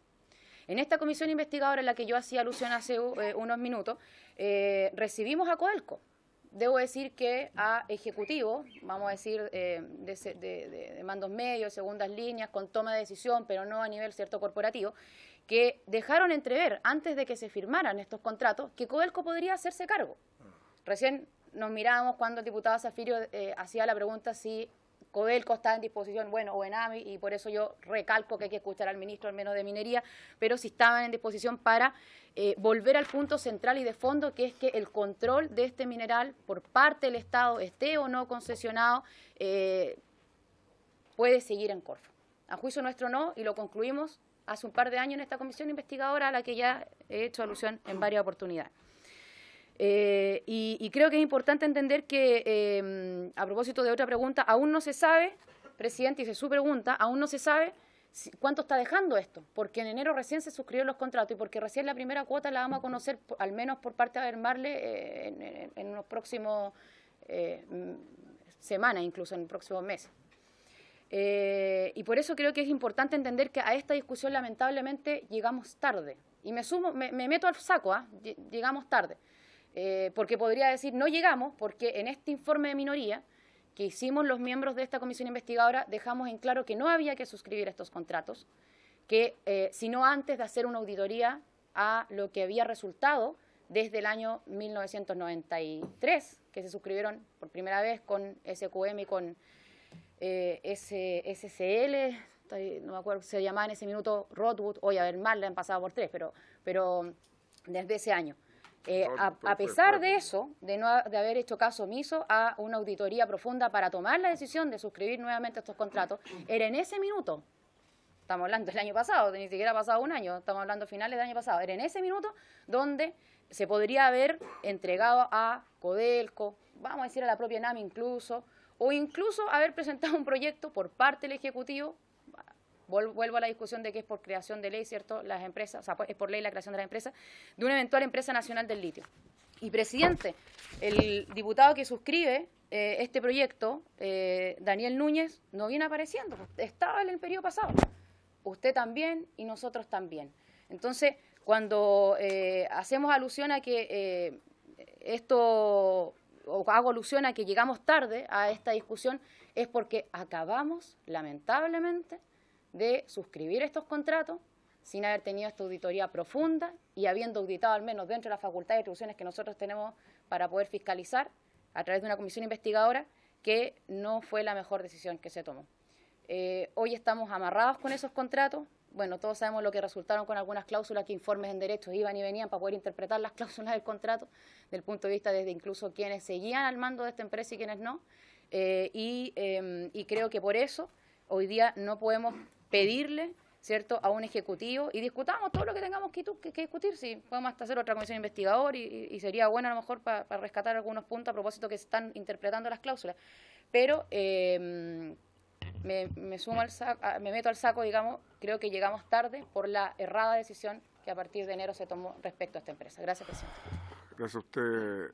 En esta comisión investigadora en la que yo hacía alusión hace unos minutos, recibimos a Codelco. Debo decir que a ejecutivos, vamos a decir, de mandos medios, segundas líneas, con toma de decisión, pero no a nivel cierto corporativo, que dejaron entrever, antes de que se firmaran estos contratos, que Codelco podría hacerse cargo. Recién nos mirábamos cuando el diputado Zaffirio hacía la pregunta si Codelco está en disposición, bueno, o en AMI, y por eso yo recalco que hay que escuchar al ministro, al menos de Minería, pero si estaban en disposición para volver al punto central y de fondo, que es que el control de este mineral por parte del Estado, esté o no concesionado, puede seguir en Corfo. A juicio nuestro no, y lo concluimos hace un par de años en esta comisión investigadora a la que ya he hecho alusión en varias oportunidades. Y creo que es importante entender que, a propósito de otra pregunta, aún no se sabe, presidente, hice su pregunta, aún no se sabe cuánto está dejando esto, porque en enero recién se suscribieron los contratos y porque recién la primera cuota la vamos a conocer, al menos por parte de Marle, en los próximos semanas, incluso en los próximos meses. Y por eso creo que es importante entender que a esta discusión lamentablemente llegamos tarde. Y me meto al saco, llegamos tarde. Porque podría decir no llegamos, porque en este informe de minoría que hicimos los miembros de esta comisión investigadora dejamos en claro que no había que suscribir estos contratos, que sino antes de hacer una auditoría a lo que había resultado desde el año 1993, que se suscribieron por primera vez con SQM y con SCL, no me acuerdo, se llamaba en ese minuto Rodwood, hoy a ver más, le han pasado por 3, pero desde ese año. A pesar de eso, de haber hecho caso omiso a una auditoría profunda para tomar la decisión de suscribir nuevamente estos contratos, era en ese minuto, estamos hablando del año pasado, ni siquiera ha pasado un año, estamos hablando finales del año pasado, era en ese minuto donde se podría haber entregado a Codelco, vamos a decir a la propia NAMI incluso, o incluso haber presentado un proyecto por parte del Ejecutivo. Vuelvo a la discusión de que es por creación de ley, ¿cierto? Las empresas, o sea, es por ley la creación de las empresas, de una eventual empresa nacional del litio. Y, presidente, el diputado que suscribe este proyecto, Daniel Núñez, no viene apareciendo. Estaba en el periodo pasado. Usted también y nosotros también. Entonces, cuando hacemos alusión a que esto, o hago alusión a que llegamos tarde a esta discusión, es porque acabamos, lamentablemente, de suscribir estos contratos sin haber tenido esta auditoría profunda y habiendo auditado al menos dentro de la facultad de atribuciones que nosotros tenemos para poder fiscalizar a través de una comisión investigadora, que no fue la mejor decisión que se tomó. Hoy estamos amarrados con esos contratos. Bueno, todos sabemos lo que resultaron con algunas cláusulas que informes en derechos iban y venían para poder interpretar las cláusulas del contrato, desde el punto de vista desde incluso quienes seguían al mando de esta empresa y quienes no. Y creo que por eso hoy día no podemos pedirle, ¿cierto?, a un ejecutivo, y discutamos todo lo que tengamos que discutir, si podemos hasta hacer otra comisión investigadora y sería bueno a lo mejor para rescatar algunos puntos a propósito que se están interpretando las cláusulas. Pero me meto al saco, digamos, creo que llegamos tarde por la errada decisión que a partir de enero se tomó respecto a esta empresa. Gracias, presidente. Gracias a usted,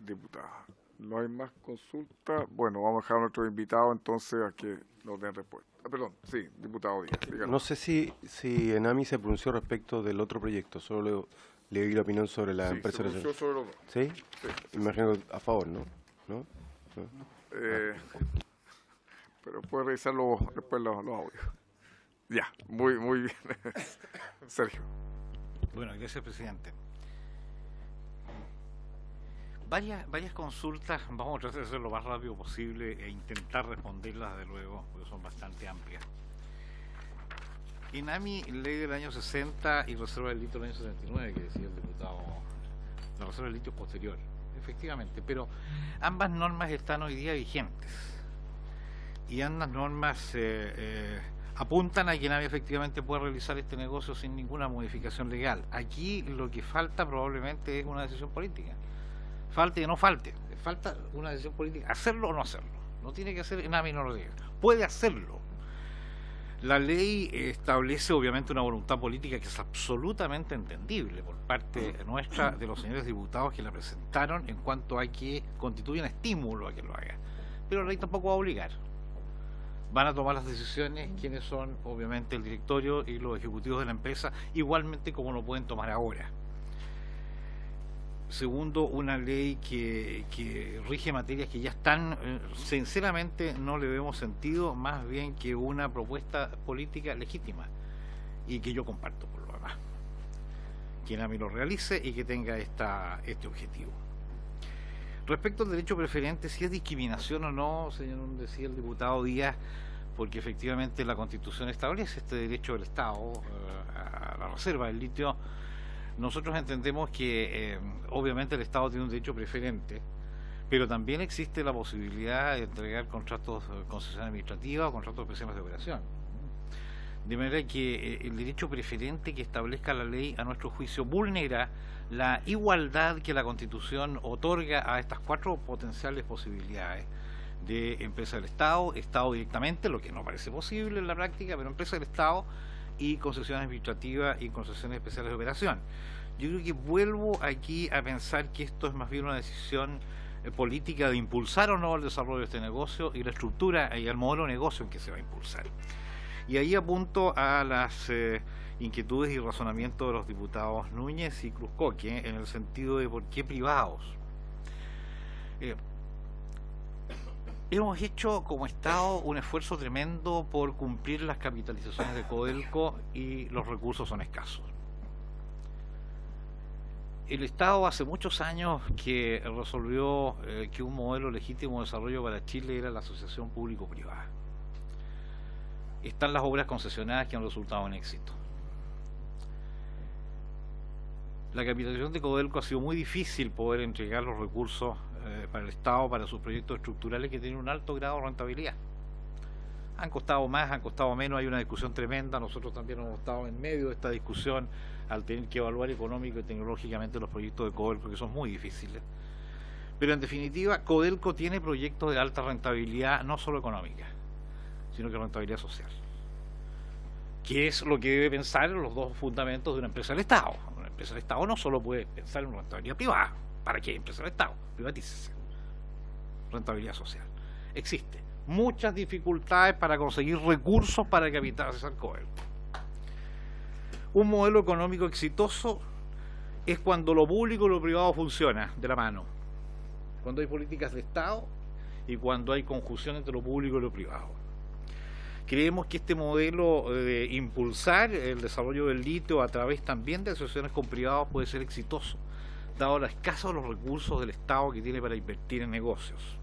diputada. No hay más consultas. Bueno, vamos a dejar a nuestro invitado entonces a que nos den respuesta. Perdón, sí, diputado Díaz. Dígalo. No sé si Enami se pronunció respecto del otro proyecto, solo le di la opinión sobre la Sí, empresa. se pronunció sobre los dos. ¿Sí? Sí. Imagino que a favor, ¿no? ¿No? Pero puede revisar después los audios. Ya, muy bien. Sergio. Bueno, gracias, presidente. Varias consultas, vamos a tratar de hacer lo más rápido posible e intentar responderlas de luego, porque son bastante amplias. INAMI, ley del año 60 y reserva del litio del año 79, que decía el diputado, la reserva del litio es posterior, efectivamente, pero ambas normas están hoy día vigentes y ambas normas apuntan a que INAMI efectivamente pueda realizar este negocio sin ninguna modificación legal. Aquí lo que falta probablemente es una decisión política. Falte o no falte, falta una decisión política, hacerlo o no hacerlo. No tiene que hacer INAMI, no lo diga. Puede hacerlo. La ley establece obviamente una voluntad política que es absolutamente entendible por parte nuestra, de los señores diputados que la presentaron, en cuanto a que constituye un estímulo a que lo haga. Pero la ley tampoco va a obligar. Van a tomar las decisiones quienes son obviamente el directorio y los ejecutivos de la empresa, igualmente como lo pueden tomar ahora. Segundo, una ley que rige materias que ya están, sinceramente no le vemos sentido, más bien que una propuesta política legítima y que yo comparto por lo demás. Quien a mí lo realice y que tenga este objetivo. Respecto al derecho preferente, si es discriminación o no, señor, decía el diputado Díaz, porque efectivamente la Constitución establece este derecho del Estado a la reserva del litio. Nosotros entendemos que obviamente el Estado tiene un derecho preferente, pero también existe la posibilidad de entregar contratos de concesión administrativa o contratos especiales de operación. De manera que el derecho preferente que establezca la ley, a nuestro juicio, vulnera la igualdad que la Constitución otorga a estas cuatro potenciales posibilidades de empresa del Estado, Estado directamente, lo que no parece posible en la práctica, pero empresa del Estado, y concesiones administrativas y concesiones especiales de operación. Yo creo que vuelvo aquí a pensar que esto es más bien una decisión política de impulsar o no el desarrollo de este negocio y la estructura y el modelo de negocio en que se va a impulsar. Y ahí apunto a las inquietudes y razonamientos de los diputados Núñez y Cruzcoque en el sentido de por qué privados. Hemos hecho como Estado un esfuerzo tremendo por cumplir las capitalizaciones de Codelco y los recursos son escasos. El Estado hace muchos años que resolvió que un modelo legítimo de desarrollo para Chile era la asociación público-privada. Están las obras concesionadas que han resultado en éxito. La capitalización de Codelco ha sido muy difícil poder entregar los recursos para el Estado, para sus proyectos estructurales que tienen un alto grado de rentabilidad. Han costado más, han costado menos, hay una discusión tremenda, nosotros también hemos estado en medio de esta discusión al tener que evaluar económico y tecnológicamente los proyectos de Codelco, que son muy difíciles. Pero en definitiva, Codelco tiene proyectos de alta rentabilidad, no solo económica, sino que rentabilidad social, que es lo que debe pensar en los dos fundamentos de una empresa del Estado. Una empresa del Estado no solo puede pensar en rentabilidad privada. ¿Para qué empresa del Estado? Privatícese. Rentabilidad social. Existe muchas dificultades para conseguir recursos para capitalizar Codelco. Un modelo económico exitoso es cuando lo público y lo privado funciona de la mano. Cuando hay políticas de Estado y cuando hay conjunción entre lo público y lo privado. Creemos que este modelo de impulsar el desarrollo del litio a través también de asociaciones con privados puede ser exitoso, dado los escasos los recursos del Estado que tiene para invertir en negocios.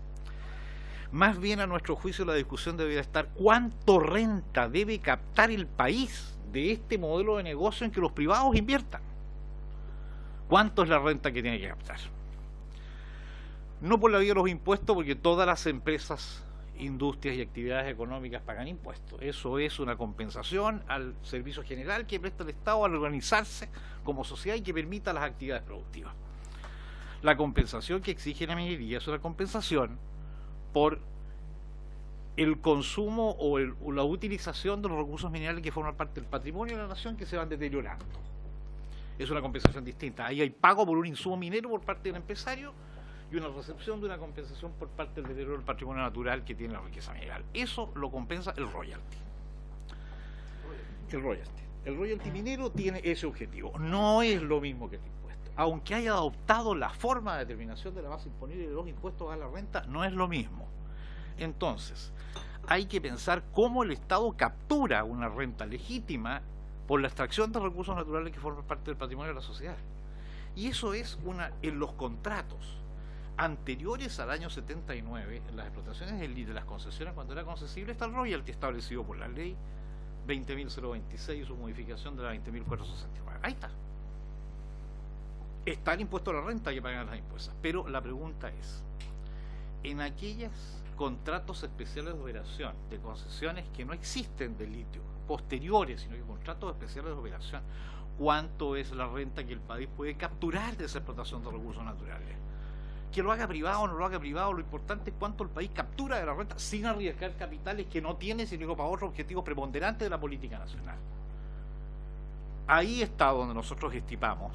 Más bien, a nuestro juicio, la discusión debería estar cuánto renta debe captar el país de este modelo de negocio en que los privados inviertan. ¿Cuánto es la renta que tiene que captar? No por la vía de los impuestos, porque todas las empresas, industrias y actividades económicas pagan impuestos. Eso es una compensación al servicio general que presta el Estado al organizarse como sociedad y que permita las actividades productivas. La compensación que exige la minería es una compensación por el consumo o la utilización de los recursos minerales que forman parte del patrimonio de la nación que se van deteriorando. Es una compensación distinta. Ahí hay pago por un insumo minero por parte del empresario y una recepción de una compensación por parte del deterioro del patrimonio natural que tiene la riqueza mineral. Eso lo compensa el royalty. El royalty minero tiene ese objetivo. No es lo mismo que el impuesto. Aunque haya adoptado la forma de determinación de la base imponible de los impuestos a la renta, no es lo mismo. Entonces, hay que pensar cómo el Estado captura una renta legítima por la extracción de recursos naturales que forman parte del patrimonio de la sociedad. Y eso es en los contratos anteriores al año 79, en las explotaciones de las concesiones, cuando era concesible, está el royalty establecido por la ley 20.026 y su modificación de la 20.469. Ahí está. Está el impuesto a la renta que pagan las impuestas. Pero la pregunta es, en aquellos contratos especiales de operación de concesiones que no existen de litio, posteriores, sino que contratos especiales de operación, ¿cuánto es la renta que el país puede capturar de esa explotación de recursos naturales? Que lo haga privado o no lo haga privado, lo importante es cuánto el país captura de la renta sin arriesgar capitales que no tiene sino para otros objetivos preponderantes de la política nacional. Ahí está donde nosotros estimamos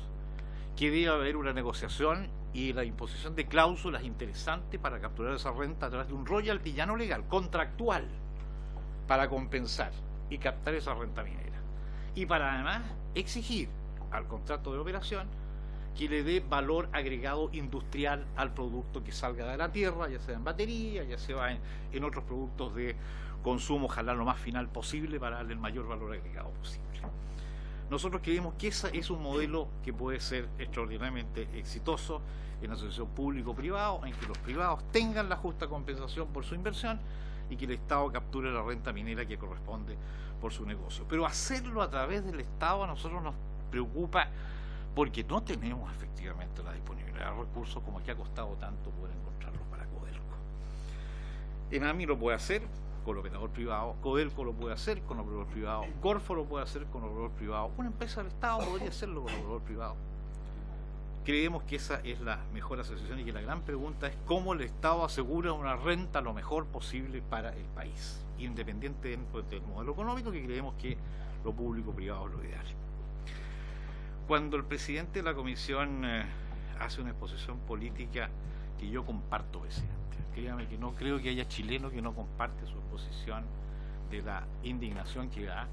que debe haber una negociación y la imposición de cláusulas interesantes para capturar esa renta a través de un royalty ya no legal, contractual, para compensar y captar esa renta minera. Y para además exigir al contrato de operación que le dé valor agregado industrial al producto que salga de la tierra, ya sea en batería, ya sea en otros productos de consumo, ojalá lo más final posible para darle el mayor valor agregado posible. Nosotros creemos que ese es un modelo que puede ser extraordinariamente exitoso en la asociación público-privado, en que los privados tengan la justa compensación por su inversión y que el Estado capture la renta minera que corresponde por su negocio. Pero hacerlo a través del Estado a nosotros nos preocupa porque no tenemos efectivamente la disponibilidad de recursos como que ha costado tanto poder encontrarlos para Codelco. ENAMI lo puede hacer con el operador privado, Codelco lo puede hacer con el operador privado, Corfo lo puede hacer con el operador privado, una empresa del Estado podría hacerlo con el operador privado. Creemos que esa es la mejor asociación y que la gran pregunta es cómo el Estado asegura una renta lo mejor posible para el país, independiente del modelo económico, que creemos que lo público-privado es lo ideal. Cuando el presidente de la comisión hace una exposición política que yo comparto, presidente, créame que no creo que haya chileno que no comparte su exposición de la indignación que da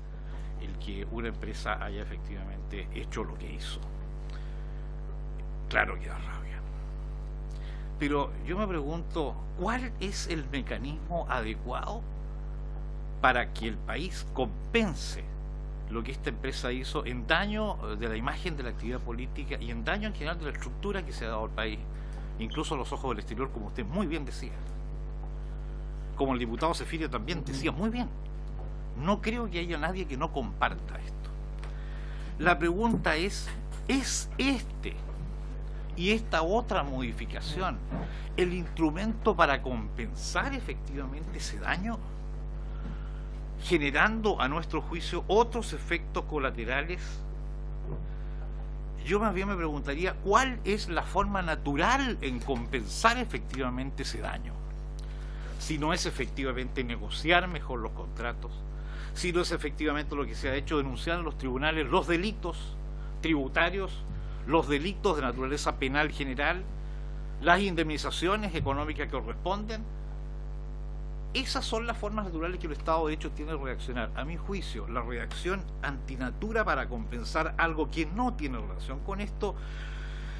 el que una empresa haya efectivamente hecho lo que hizo. Claro que da rabia. Pero yo me pregunto, ¿cuál es el mecanismo adecuado para que el país compense lo que esta empresa hizo en daño de la imagen de la actividad política y en daño en general de la estructura que se ha dado al país, incluso a los ojos del exterior, como usted muy bien decía? Como el diputado Sefirio también decía muy bien. No creo que haya nadie que no comparta esto. La pregunta es este y esta otra modificación el instrumento para compensar efectivamente ese daño, generando a nuestro juicio otros efectos colaterales? Yo más bien me preguntaría cuál es la forma natural en compensar efectivamente ese daño. Si no es efectivamente negociar mejor los contratos, si no es efectivamente lo que se ha hecho, denunciar en los tribunales los delitos tributarios, los delitos de naturaleza penal general, las indemnizaciones económicas que corresponden. Esas son las formas naturales que el Estado de Derecho tiene de reaccionar. A mi juicio, la reacción antinatura para compensar algo que no tiene relación con esto,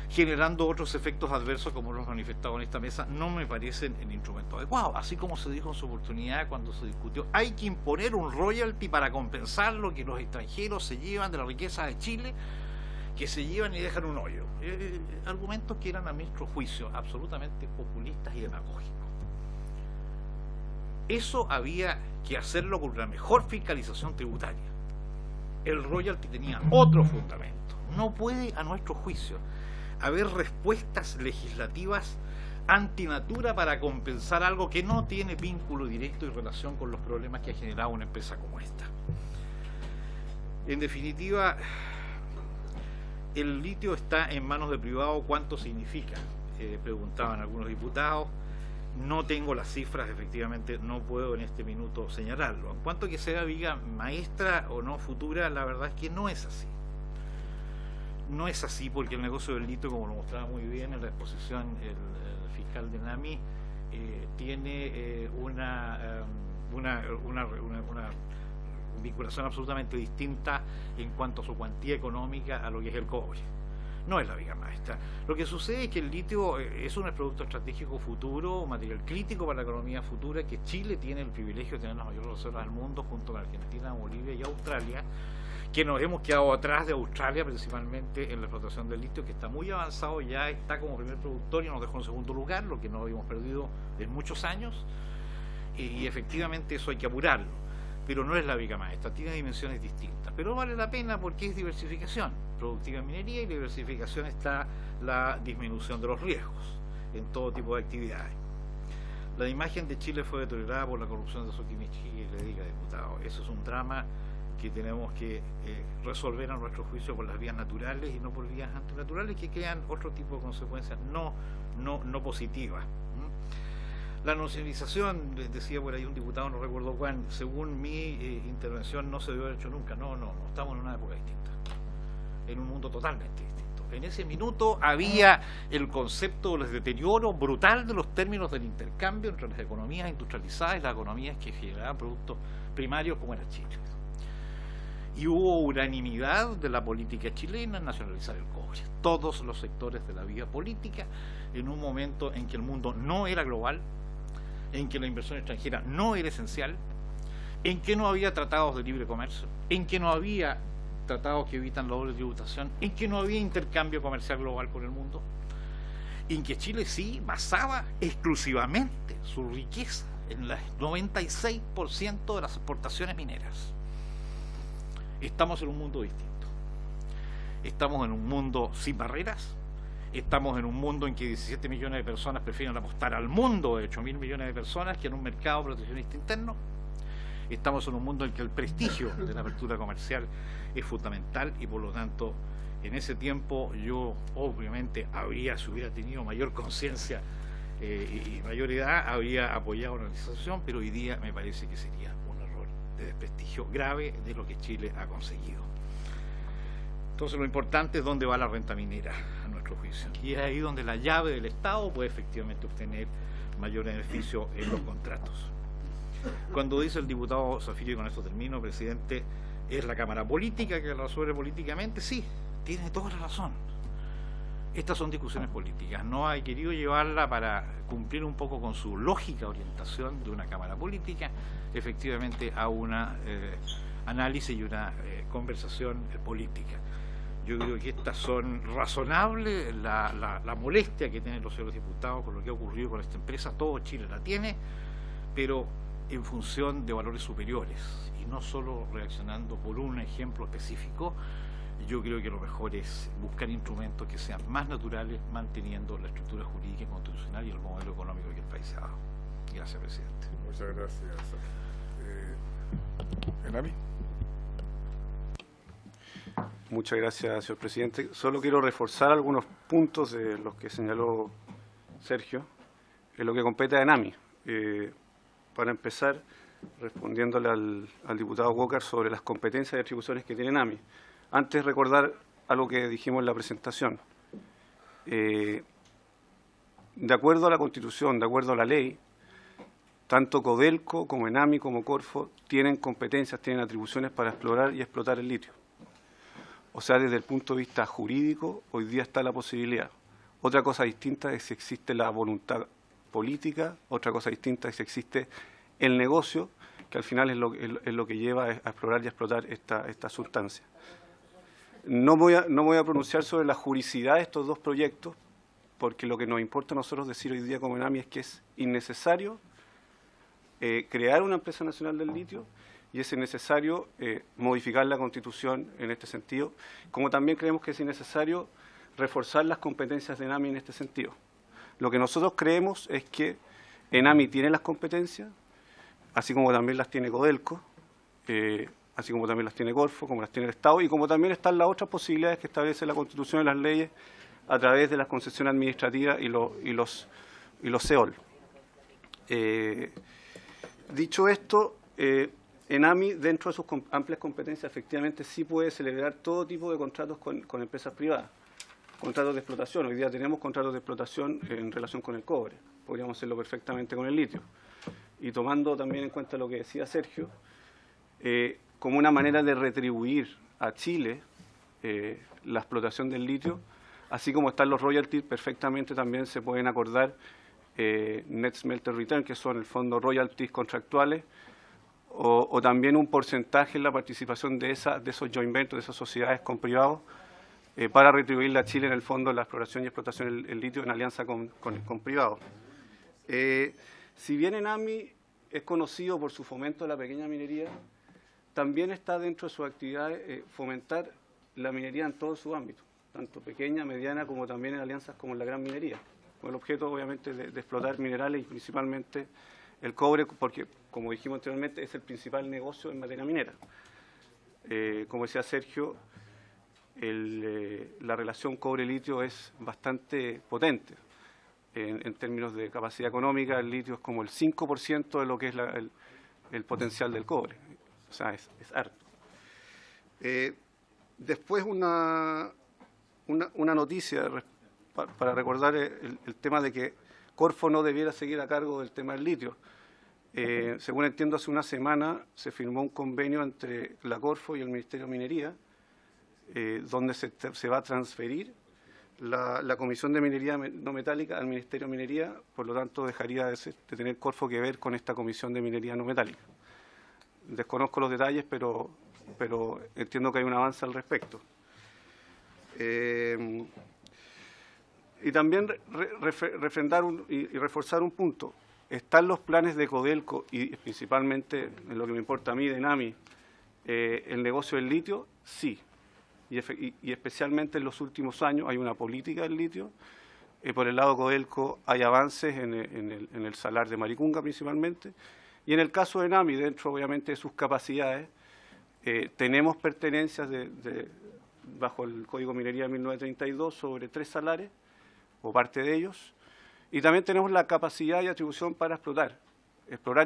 generando otros efectos adversos como los manifestados en esta mesa, no me parecen el instrumento adecuado. Así como se dijo en su oportunidad cuando se discutió, hay que imponer un royalty para compensar lo que los extranjeros se llevan de la riqueza de Chile, que se llevan y dejan un hoyo. Argumentos que eran a nuestro juicio absolutamente populistas y demagógicos. Eso había que hacerlo con una mejor fiscalización tributaria. El royalty tenía otro fundamento. No puede, a nuestro juicio, haber respuestas legislativas antinatura para compensar algo que no tiene vínculo directo y relación con los problemas que ha generado una empresa como esta. En definitiva, el litio está en manos de privados. ¿Cuánto significa? Preguntaban algunos diputados. No tengo las cifras, efectivamente no puedo en este minuto señalarlo. En cuanto a que sea viga maestra o no futura, la verdad es que no es así. No es así, porque el negocio del litio, como lo mostraba muy bien en la exposición el fiscal de NAMI, tiene una vinculación absolutamente distinta en cuanto a su cuantía económica a lo que es el cobre. No es la viga maestra. Lo que sucede es que el litio es un producto estratégico futuro, un material crítico para la economía futura, que Chile tiene el privilegio de tener las mayores reservas del mundo junto con Argentina, Bolivia y Australia, que nos hemos quedado atrás de Australia principalmente en la explotación del litio, que está muy avanzado, ya está como primer productor y nos dejó en segundo lugar, lo que no habíamos perdido en muchos años, y efectivamente eso hay que apurarlo. Pero no es la viga maestra, tiene dimensiones distintas, pero vale la pena porque es diversificación productiva en minería, y la diversificación está la disminución de los riesgos en todo tipo de actividades. La imagen de Chile fue deteriorada por la corrupción de Sokimichi, y le diga, diputado, eso es un drama que tenemos que resolver a nuestro juicio por las vías naturales y no por vías antinaturales que crean otro tipo de consecuencias no positivas. La nacionalización, decía por ahí un diputado, no recuerdo cuán, según mi intervención no se debió haber hecho nunca. No, estamos en una época distinta, en un mundo totalmente distinto. En ese minuto había el concepto del deterioro brutal de los términos del intercambio entre las economías industrializadas y las economías que generaban productos primarios como era Chile. Y hubo unanimidad de la política chilena en nacionalizar el cobre. Todos los sectores de la vida política, en un momento en que el mundo no era global, en que la inversión extranjera no era esencial, en que no había tratados de libre comercio, en que no había tratados que evitan la doble tributación, en que no había intercambio comercial global con el mundo, en que Chile sí basaba exclusivamente su riqueza en el 96% de las exportaciones mineras. Estamos en un mundo distinto. Estamos en un mundo sin barreras. Estamos en un mundo en que 17 millones de personas prefieren apostar al mundo de 8.000 millones de personas que en un mercado proteccionista interno. Estamos en un mundo en que el prestigio de la apertura comercial es fundamental, y por lo tanto en ese tiempo yo obviamente si hubiera tenido mayor conciencia y mayor edad, habría apoyado la organización, pero hoy día me parece que sería un error de desprestigio grave de lo que Chile ha conseguido. Entonces lo importante es dónde va la renta minera, a nuestro juicio. Y es ahí donde la llave del Estado puede efectivamente obtener mayor beneficio en los contratos. Cuando dice el diputado Zafiro, y con esto termino, presidente, es la Cámara Política que lo resuelve políticamente, sí, tiene toda la razón. Estas son discusiones políticas. No ha querido llevarla para cumplir un poco con su lógica orientación de una Cámara Política, efectivamente a una análisis y una conversación política. Yo creo que estas son razonables, la molestia que tienen los señores diputados con lo que ha ocurrido con esta empresa, todo Chile la tiene, pero en función de valores superiores y no solo reaccionando por un ejemplo específico. Yo creo que lo mejor es buscar instrumentos que sean más naturales, manteniendo la estructura jurídica y constitucional y el modelo económico que el país ha dado. Gracias, presidente. Muchas gracias. ¿Enami? Muchas gracias, señor presidente. Solo quiero reforzar algunos puntos de los que señaló Sergio en lo que compete a ENAMI. Para empezar, respondiéndole al diputado Walker sobre las competencias y atribuciones que tiene ENAMI. Antes, recordar algo que dijimos en la presentación. De acuerdo a la Constitución, de acuerdo a la ley, tanto Codelco como ENAMI como Corfo tienen competencias, tienen atribuciones para explorar y explotar el litio. O sea, desde el punto de vista jurídico, hoy día está la posibilidad. Otra cosa distinta es si existe la voluntad política, otra cosa distinta es si existe el negocio, que al final es lo que lleva a explorar y a explotar esta sustancia. No voy a pronunciar sobre la juridicidad de estos dos proyectos, porque lo que nos importa a nosotros decir hoy día como ENAMI es que es innecesario crear una empresa nacional del litio, y es innecesario modificar la Constitución en este sentido, como también creemos que es innecesario reforzar las competencias de ENAMI en este sentido. Lo que nosotros creemos es que ENAMI tiene las competencias, así como también las tiene Codelco, así como también las tiene Corfo, como las tiene el Estado, y como también están las otras posibilidades que establece la Constitución y las leyes a través de las concesiones administrativas y los CEOL. Dicho esto, ENAMI, dentro de sus amplias competencias, efectivamente sí puede celebrar todo tipo de contratos con empresas privadas. Contratos de explotación. Hoy día tenemos contratos de explotación en relación con el cobre. Podríamos hacerlo perfectamente con el litio. Y tomando también en cuenta lo que decía Sergio, como una manera de retribuir a Chile la explotación del litio, así como están los royalties, perfectamente también se pueden acordar Net Smelter Return, que son en el fondo royalties contractuales, o también un porcentaje en la participación de esos joint ventures, de esas sociedades con privados, para retribuirle a Chile en el fondo la exploración y explotación del litio en alianza con privados. Si bien ENAMI es conocido por su fomento de la pequeña minería, también está dentro de sus actividades fomentar la minería en todos sus ámbitos, tanto pequeña, mediana, como también en alianzas como en la gran minería, con el objeto obviamente de explotar minerales y principalmente el cobre, porque como dijimos anteriormente es el principal negocio en materia minera. Como decía Sergio, la relación cobre-litio es bastante potente. En términos de capacidad económica, el litio es como el 5% de lo que es el potencial del cobre. O sea, es harto. Después una noticia para recordar el tema de que Corfo no debiera seguir a cargo del tema del litio. Según entiendo, hace una semana se firmó un convenio entre la Corfo y el Ministerio de Minería, donde se va a transferir la Comisión de Minería No Metálica al Ministerio de Minería, por lo tanto dejaría de tener Corfo que ver con esta Comisión de Minería No Metálica. Desconozco los detalles, pero entiendo que hay un avance al respecto. Y también refrendar y reforzar un punto. ¿Están los planes de Codelco y principalmente, en lo que me importa a mí, de ENAMI, el negocio del litio? Sí. Y especialmente en los últimos años hay una política del litio. Por el lado Codelco hay avances en el salar de Maricunga principalmente. Y en el caso de ENAMI, dentro obviamente de sus capacidades, tenemos pertenencias bajo el Código Minería de 1932 sobre 3 salares, o parte de ellos, y también tenemos la capacidad y atribución para explorar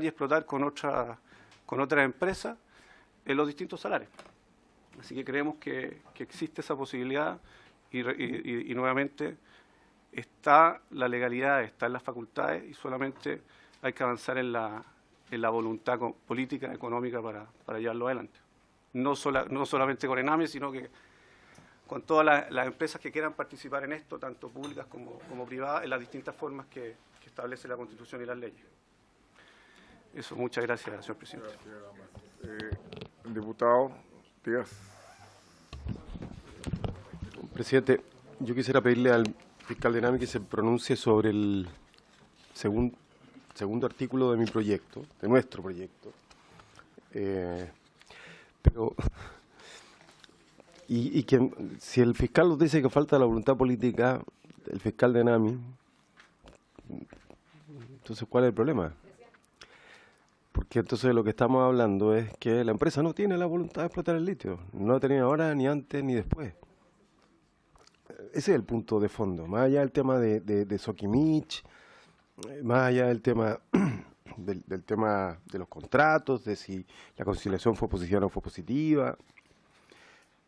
y explotar con otras empresas en los distintos salares. Así que creemos que existe esa posibilidad y nuevamente está la legalidad, están las facultades y solamente hay que avanzar en la voluntad política, económica para llevarlo adelante. No solamente con ENAMI, sino que con todas las empresas que quieran participar en esto, tanto públicas como privadas, en las distintas formas que establece la Constitución y las leyes. Eso, muchas gracias, señor presidente. Diputado Díaz. Presidente, yo quisiera pedirle al fiscal de ENAMI que se pronuncie sobre el segundo artículo de mi proyecto, de nuestro proyecto. Pero y que si el fiscal nos dice que falta la voluntad política, el fiscal de ENAMI, entonces ¿cuál es el problema? Porque entonces lo que estamos hablando es que la empresa no tiene la voluntad de explotar el litio, no la tenía ahora, ni antes, ni después. Ese es el punto de fondo, más allá del tema de Soquimich, más allá del tema del tema de los contratos, de si la conciliación fue positiva o no fue positiva,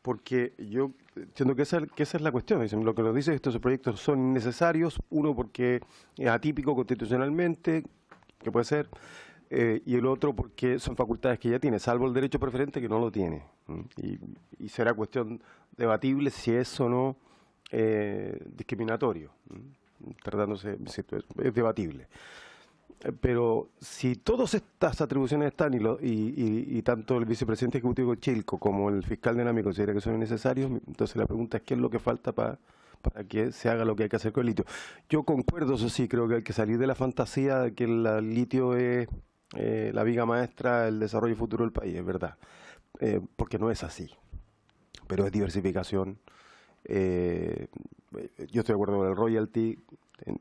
porque yo entiendo que esa es la cuestión. Lo que nos dice es que estos proyectos son innecesarios, uno porque es atípico constitucionalmente, que puede ser, y el otro porque son facultades que ya tiene, salvo el derecho preferente que no lo tiene. Y será cuestión debatible si es o no discriminatorio, tratándose, es debatible. Pero si todas estas atribuciones están y tanto el vicepresidente ejecutivo Chilco como el fiscal de ENAMI considera que son innecesarios, entonces la pregunta es qué es lo que falta para que se haga lo que hay que hacer con el litio. Yo concuerdo, eso sí, creo que hay que salir de la fantasía de que el litio es la viga maestra del desarrollo futuro del país, es verdad, porque no es así, pero es diversificación. Yo estoy de acuerdo con el royalty.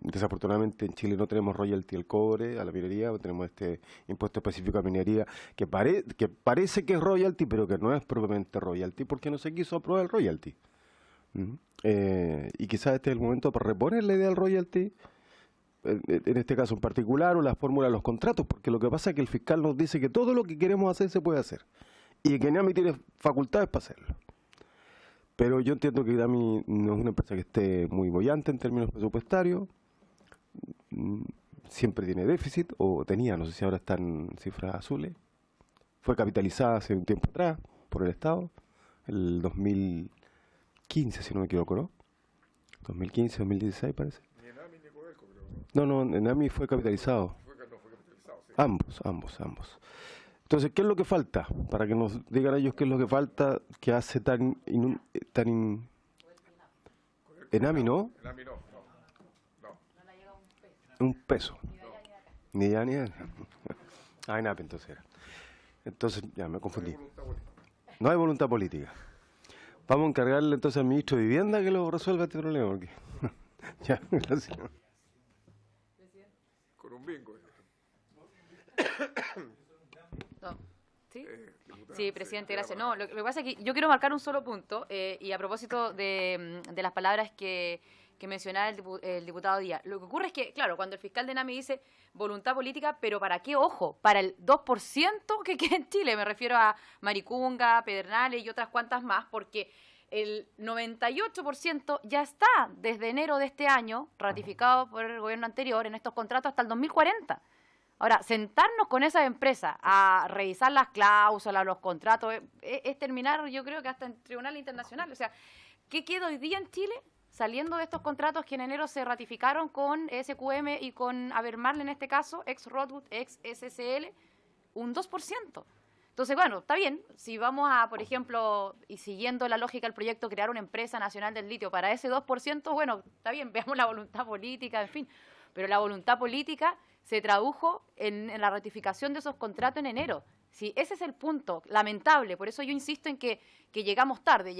Desafortunadamente en Chile no tenemos royalty al cobre, a la minería, tenemos este impuesto específico a minería que parece que es royalty, pero que no es propiamente royalty porque no se quiso aprobar el royalty. Y quizás este es el momento para reponer la idea del royalty en este caso en particular, o la fórmula de los contratos, porque lo que pasa es que el fiscal nos dice que todo lo que queremos hacer se puede hacer, y que INAMI tiene facultades para hacerlo. Pero yo entiendo que INAMI no es una empresa que esté muy boyante en términos presupuestarios, siempre tiene déficit, o tenía, no sé si ahora está en cifras azules. Fue capitalizada hace un tiempo atrás por el Estado, el 2015, si no me equivoco, ¿no? 2015, 2016 parece. Ni ENAMI ni Codelco, creo. No, ENAMI fue capitalizado. Fue capitalizado, sí. Ambos. Entonces, ¿qué es lo que falta? Para que nos digan ellos qué es lo que falta que hace ENAMI, ¿no? ENAMI no. Un peso. Ni ya ni allá. Ah, ENAP entonces era. Entonces, ya me confundí. No hay voluntad política. Vamos a encargarle entonces al ministro de Vivienda que lo resuelva este problema. Porque ya, gracias. Con un bingo. No. ¿Sí? Sí, presidente, gracias. No, lo que pasa es que yo quiero marcar un solo punto, y a propósito de las palabras que mencionaba el diputado Díaz. Lo que ocurre es que, claro, cuando el fiscal de ENAMI dice voluntad política, pero ¿para qué? Ojo, para el 2% que queda en Chile, me refiero a Maricunga, Pedernales y otras cuantas más, porque el 98% ya está desde enero de este año, ratificado por el gobierno anterior, en estos contratos hasta el 2040. Ahora, sentarnos con esas empresas a revisar las cláusulas, los contratos, es terminar, yo creo que hasta en tribunal internacional. O sea, ¿qué queda hoy día en Chile saliendo de estos contratos que en enero se ratificaron con SQM y con Abermarle en este caso, ex Rodwood, ex SSL? Un 2%. Entonces, bueno, está bien, si vamos a, por ejemplo, y siguiendo la lógica del proyecto, crear una empresa nacional del litio para ese 2%, bueno, está bien, veamos la voluntad política, en fin, pero la voluntad política se tradujo en la ratificación de esos contratos en enero. Sí, ese es el punto, lamentable, por eso yo insisto en que llegamos tarde,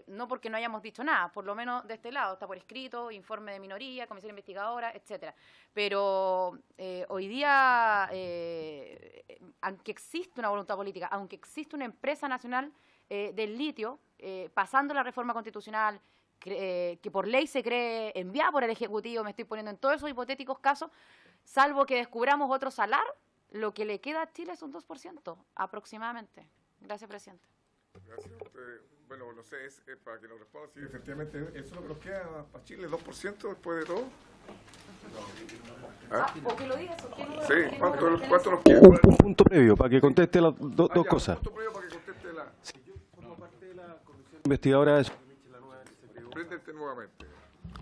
no porque no hayamos dicho nada, por lo menos de este lado, está por escrito, informe de minoría, comisión investigadora, etcétera. Pero hoy día, aunque existe una voluntad política, aunque existe una empresa nacional del litio, pasando la reforma constitucional, que por ley se cree enviada por el Ejecutivo, me estoy poniendo en todos esos hipotéticos casos, salvo que descubramos otro salar, lo que le queda a Chile es un 2% aproximadamente. Gracias, presidente. Gracias. Bueno, no sé, para que nos responda si efectivamente eso es lo que nos queda para Chile, 2% después de todo. ¿O que lo digas? ¿O que no? Sí, ¿cuánto nos queda? Un punto previo para que conteste las dos cosas. Un punto previo para que conteste la... Sí, yo formo parte de la comisión investigadora de... Préndete nuevamente.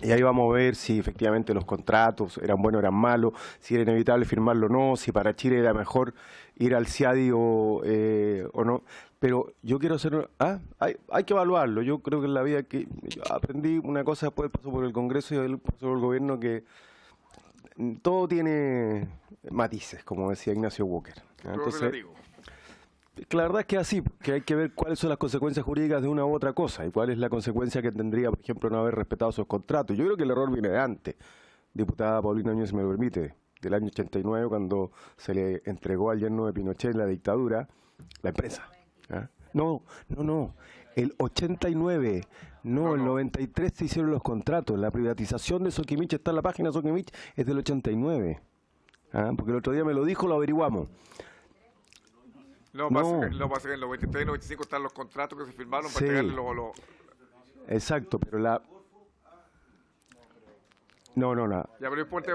Y ahí vamos a ver si efectivamente los contratos eran buenos o eran malos, si era inevitable firmarlo o no, si para Chile era mejor ir al CIADI o no. Pero yo quiero hacer... hay que evaluarlo. Yo creo que en la vida que yo aprendí una cosa, después pasó por el Congreso y después pasó por el gobierno, que todo tiene matices, como decía Ignacio Walker. Entonces, la verdad es que es así, que hay que ver cuáles son las consecuencias jurídicas de una u otra cosa y cuál es la consecuencia que tendría, por ejemplo, no haber respetado esos contratos. Yo creo que el error viene de antes, diputada Paulina Núñez, si me lo permite, del año 89, cuando se le entregó al yerno de Pinochet en la dictadura la empresa. No, el 89, no, el 93 se hicieron los contratos. La privatización de Soquimich, está en la página de Soquimich, es del 89. Porque el otro día me lo dijo, lo averiguamos. No, pasa que en los 23 y 95 están los contratos que se firmaron para entregarle los... Exacto, pero la... No. Ya, pero después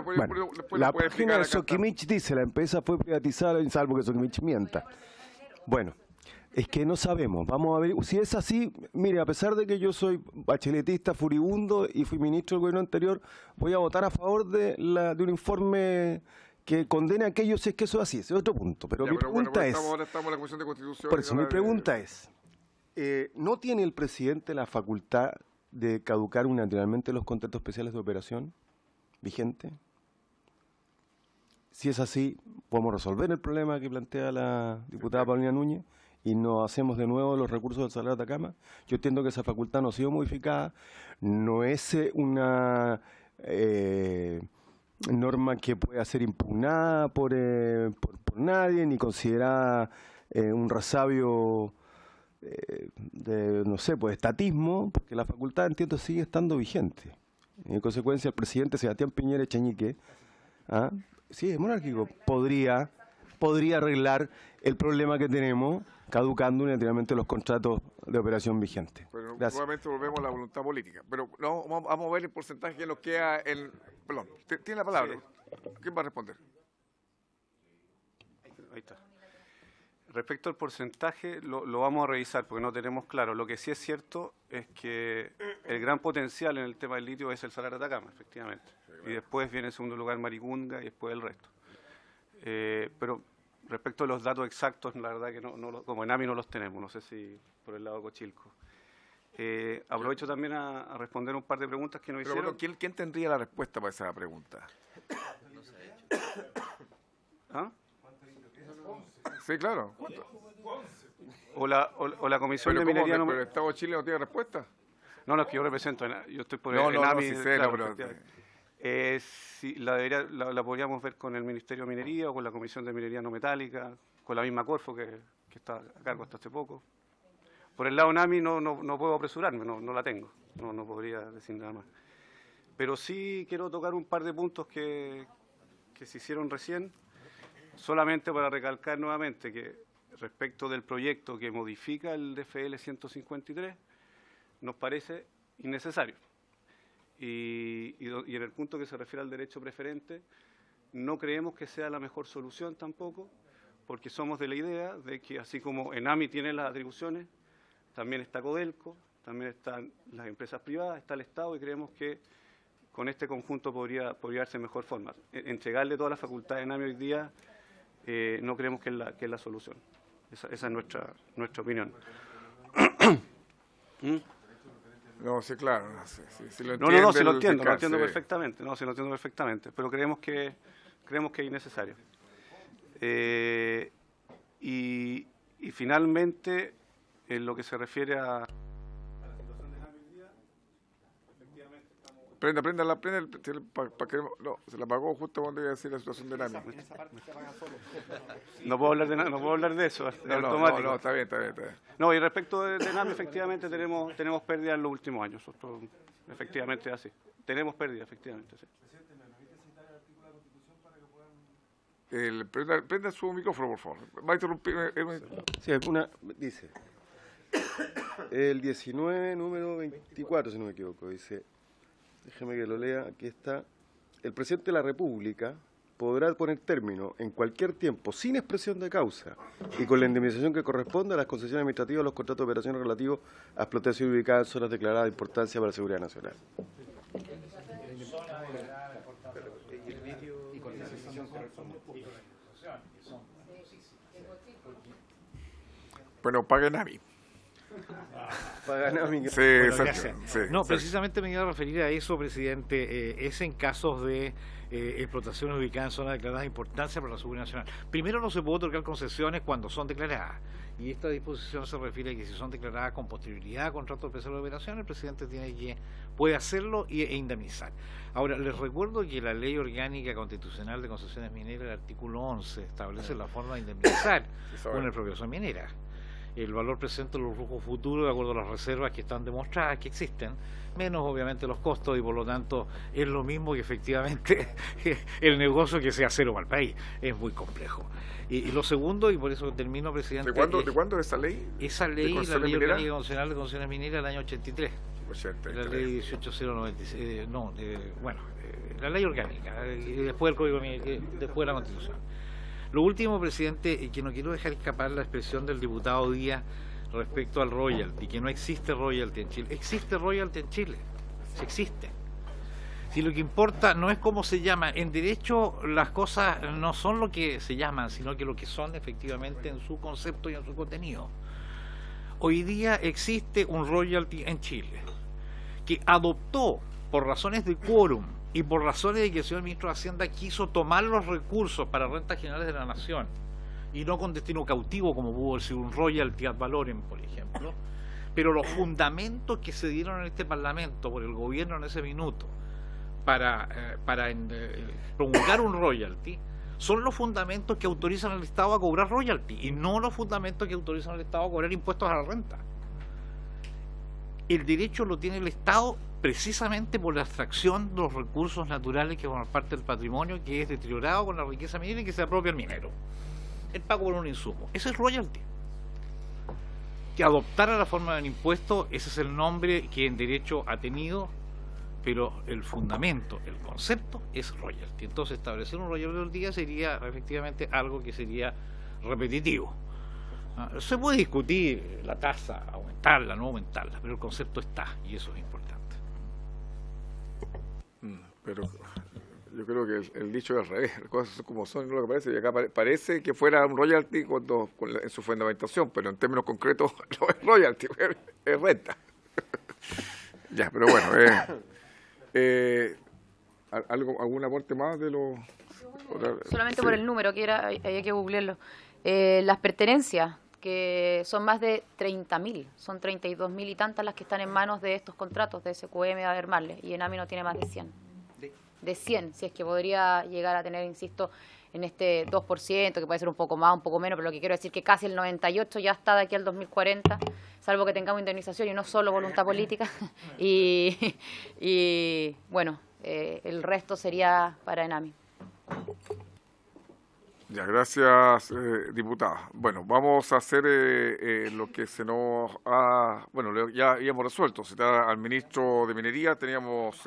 la página de Soquimich dice, la empresa fue privatizada, salvo que Soquimich mienta. Bueno, es que no sabemos. Vamos a ver, si es así, mire, a pesar de que yo soy bacheletista furibundo y fui ministro del gobierno anterior, voy a votar a favor de un informe que condene a aquellos si es que eso es así. Ese es otro punto. Pero mi pregunta es... Ahora estamos en la Comisión de Constitución. Por eso, mi pregunta es, ¿no tiene el presidente la facultad de caducar unilateralmente los contratos especiales de operación vigente? Si es así, podemos resolver el problema que plantea la diputada Paulina Núñez y nos hacemos de nuevo los recursos del Salar de Atacama. Yo entiendo que esa facultad no ha sido modificada, no es una norma que pueda ser impugnada por nadie, ni considerada un resabio de, no sé, pues estatismo, porque la facultad, entiendo, sigue estando vigente. En consecuencia, el presidente Sebastián Piñera Echeñique, sí, es monárquico, podría arreglar el problema que tenemos caducando unilateralmente los contratos de operación vigentes. Pero Gracias. nuevamente volvemos a la voluntad política. Pero no, vamos a ver el porcentaje que nos queda. Perdón, tiene la palabra. ¿Quién va a responder? Ahí está. Respecto al porcentaje, lo vamos a revisar porque no tenemos claro. Lo que sí es cierto es que el gran potencial en el tema del litio es el Salar de Atacama, efectivamente. Y después viene en segundo lugar Maricunga y después el resto. Pero respecto a los datos exactos, la verdad que como ENAMI no los tenemos, no sé si por el lado de Cochilco. Aprovecho también a responder un par de preguntas que nos hicieron. Bueno, ¿quién tendría la respuesta para esa pregunta? ¿Ah? Sí, claro. O la Comisión de Minería... ¿Pero el Estado de Chile no tiene respuesta? No, es que yo represento, yo estoy por No, ENAMI. sí sé, claro, sí, la podríamos ver con el Ministerio de Minería o con la Comisión de Minería No Metálica, con la misma Corfo que está a cargo hasta hace poco. Por el lado NAMI no puedo apresurarme, no la tengo, no podría decir nada más. Pero sí quiero tocar un par de puntos que se hicieron recién, solamente para recalcar nuevamente que respecto del proyecto que modifica el DFL 153, nos parece innecesario. Y en el punto que se refiere al derecho preferente, no creemos que sea la mejor solución tampoco, porque somos de la idea de que así como ENAMI tiene las atribuciones, también está Codelco, también están las empresas privadas, está el Estado, y creemos que con este conjunto podría darse mejor forma. Entregarle todas las facultades a ENAMI hoy día no creemos que es la solución. Esa es nuestra opinión. No, sí, claro. Sí, si lo entiendo perfectamente, pero creemos que es innecesario. Y finalmente, en lo que se refiere a la situación de ENAMI hoy día, efectivamente estamos... para que no, se la apagó justo cuando iba a decir la situación de ENAMI. No puedo hablar de eso, no, está bien. No, y respecto de ENAMI, efectivamente tenemos pérdidas en los últimos años. Esto, efectivamente es así. Tenemos pérdidas, efectivamente, sí. Presidente, ¿me permite citar el artículo de la Constitución para que puedan...? Prenda su micrófono, por favor. Va a interrumpir. Sí, dice, el 19, número 24, si no me equivoco, dice, déjeme que lo lea, aquí está, el presidente de la República podrá poner término en cualquier tiempo, sin expresión de causa, y con la indemnización que corresponde a las concesiones administrativas, los contratos de operaciones relativos a explotación ubicada en zonas declaradas de importancia para la seguridad nacional. Bueno, paga ENAMI. Sí, no, precisamente me iba a referir a eso, presidente. Es en casos de explotaciones ubicadas en zonas declaradas de importancia para la seguridad nacional. Primero, no se puede otorgar concesiones cuando son declaradas. Y esta disposición se refiere a que si son declaradas con posterioridad a contrato especial de operación, el presidente puede hacerlo e indemnizar. Ahora, les recuerdo que la Ley Orgánica Constitucional de Concesiones Mineras, el artículo 11, establece la forma de indemnizar una expropiación minera. El valor presente de los flujos futuros, de acuerdo a las reservas que están demostradas, que existen, menos obviamente los costos, y por lo tanto es lo mismo que efectivamente el negocio que sea cero para el país. Es muy complejo. Y lo segundo, y por eso termino, presidente... ¿De cuándo es esa ley? Esa ley, la Ley Orgánica Constitucional de Concesiones Mineras del año 83. 83. La ley 18096, la ley orgánica, y después el Código después de la Constitución. Lo último, presidente, que no quiero dejar escapar la expresión del diputado Díaz respecto al royalty, que no existe royalty en Chile. Existe royalty en Chile, sí existe. Si lo que importa no es cómo se llama, en derecho las cosas no son lo que se llaman, sino que lo que son efectivamente en su concepto y en su contenido. Hoy día existe un royalty en Chile, que adoptó por razones de quórum y por razones de que el señor ministro de Hacienda quiso tomar los recursos para rentas generales de la nación y no con destino cautivo, como pudo ser un royalty ad valorem, por ejemplo, pero los fundamentos que se dieron en este Parlamento por el gobierno en ese minuto para promulgar un royalty son los fundamentos que autorizan al Estado a cobrar royalty y no los fundamentos que autorizan al Estado a cobrar impuestos a la renta. El derecho lo tiene el Estado precisamente por la extracción de los recursos naturales que forman parte del patrimonio, que es deteriorado con la riqueza minera y que se apropia el minero. El pago por un insumo. Ese es royalty. Que adoptara la forma del impuesto, ese es el nombre que en derecho ha tenido, pero el fundamento, el concepto es royalty. Entonces establecer un royalty del día sería efectivamente algo que sería repetitivo. Se puede discutir la tasa, aumentarla, no aumentarla, pero el concepto está y eso es importante. Pero yo creo que el dicho es al revés, las cosas son como son, no lo que parece, y acá parece que fuera un royalty en su fundamentación, pero en términos concretos no es royalty, es renta. Ya, pero bueno, ¿algún aporte más de los...? Solamente por el número, que hay que googlearlo. Las pertenencias, que son más de 30.000, son 32.000 y tantas las que están en manos de estos contratos de SQM a Abermarle, y Enami no tiene más de 100. De 100, si es que podría llegar a tener, insisto, en este 2%, que puede ser un poco más, un poco menos, pero lo que quiero decir es que casi el 98% ya está de aquí al 2040, salvo que tengamos indemnización y no solo voluntad política, y bueno, el resto sería para Enami. Ya, gracias, diputada. Bueno, vamos a hacer lo que se nos ha... Bueno, ya habíamos resuelto. Citar al ministro de Minería. Teníamos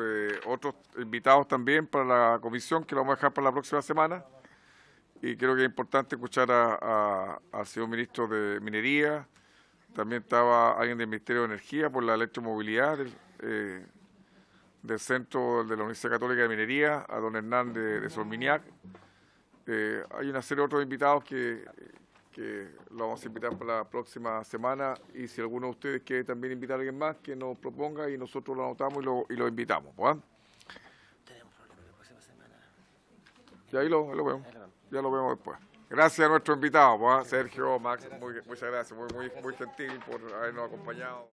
otros invitados también para la comisión que lo vamos a dejar para la próxima semana. Y creo que es importante escuchar al señor ministro de Minería. También estaba alguien del Ministerio de Energía por la electromovilidad del Centro de la Universidad Católica de Minería, a don Hernán de Solminiac. Hay una serie de otros invitados que lo vamos a invitar para la próxima semana, y si alguno de ustedes quiere también invitar a alguien más, que nos proponga y nosotros lo anotamos y lo invitamos. ¿Va? Tenemos problemas la próxima semana. Y ahí lo vemos, ya lo vemos después. Gracias a nuestro invitado, Sergio, Max, muchas gracias, muy gentil por habernos acompañado.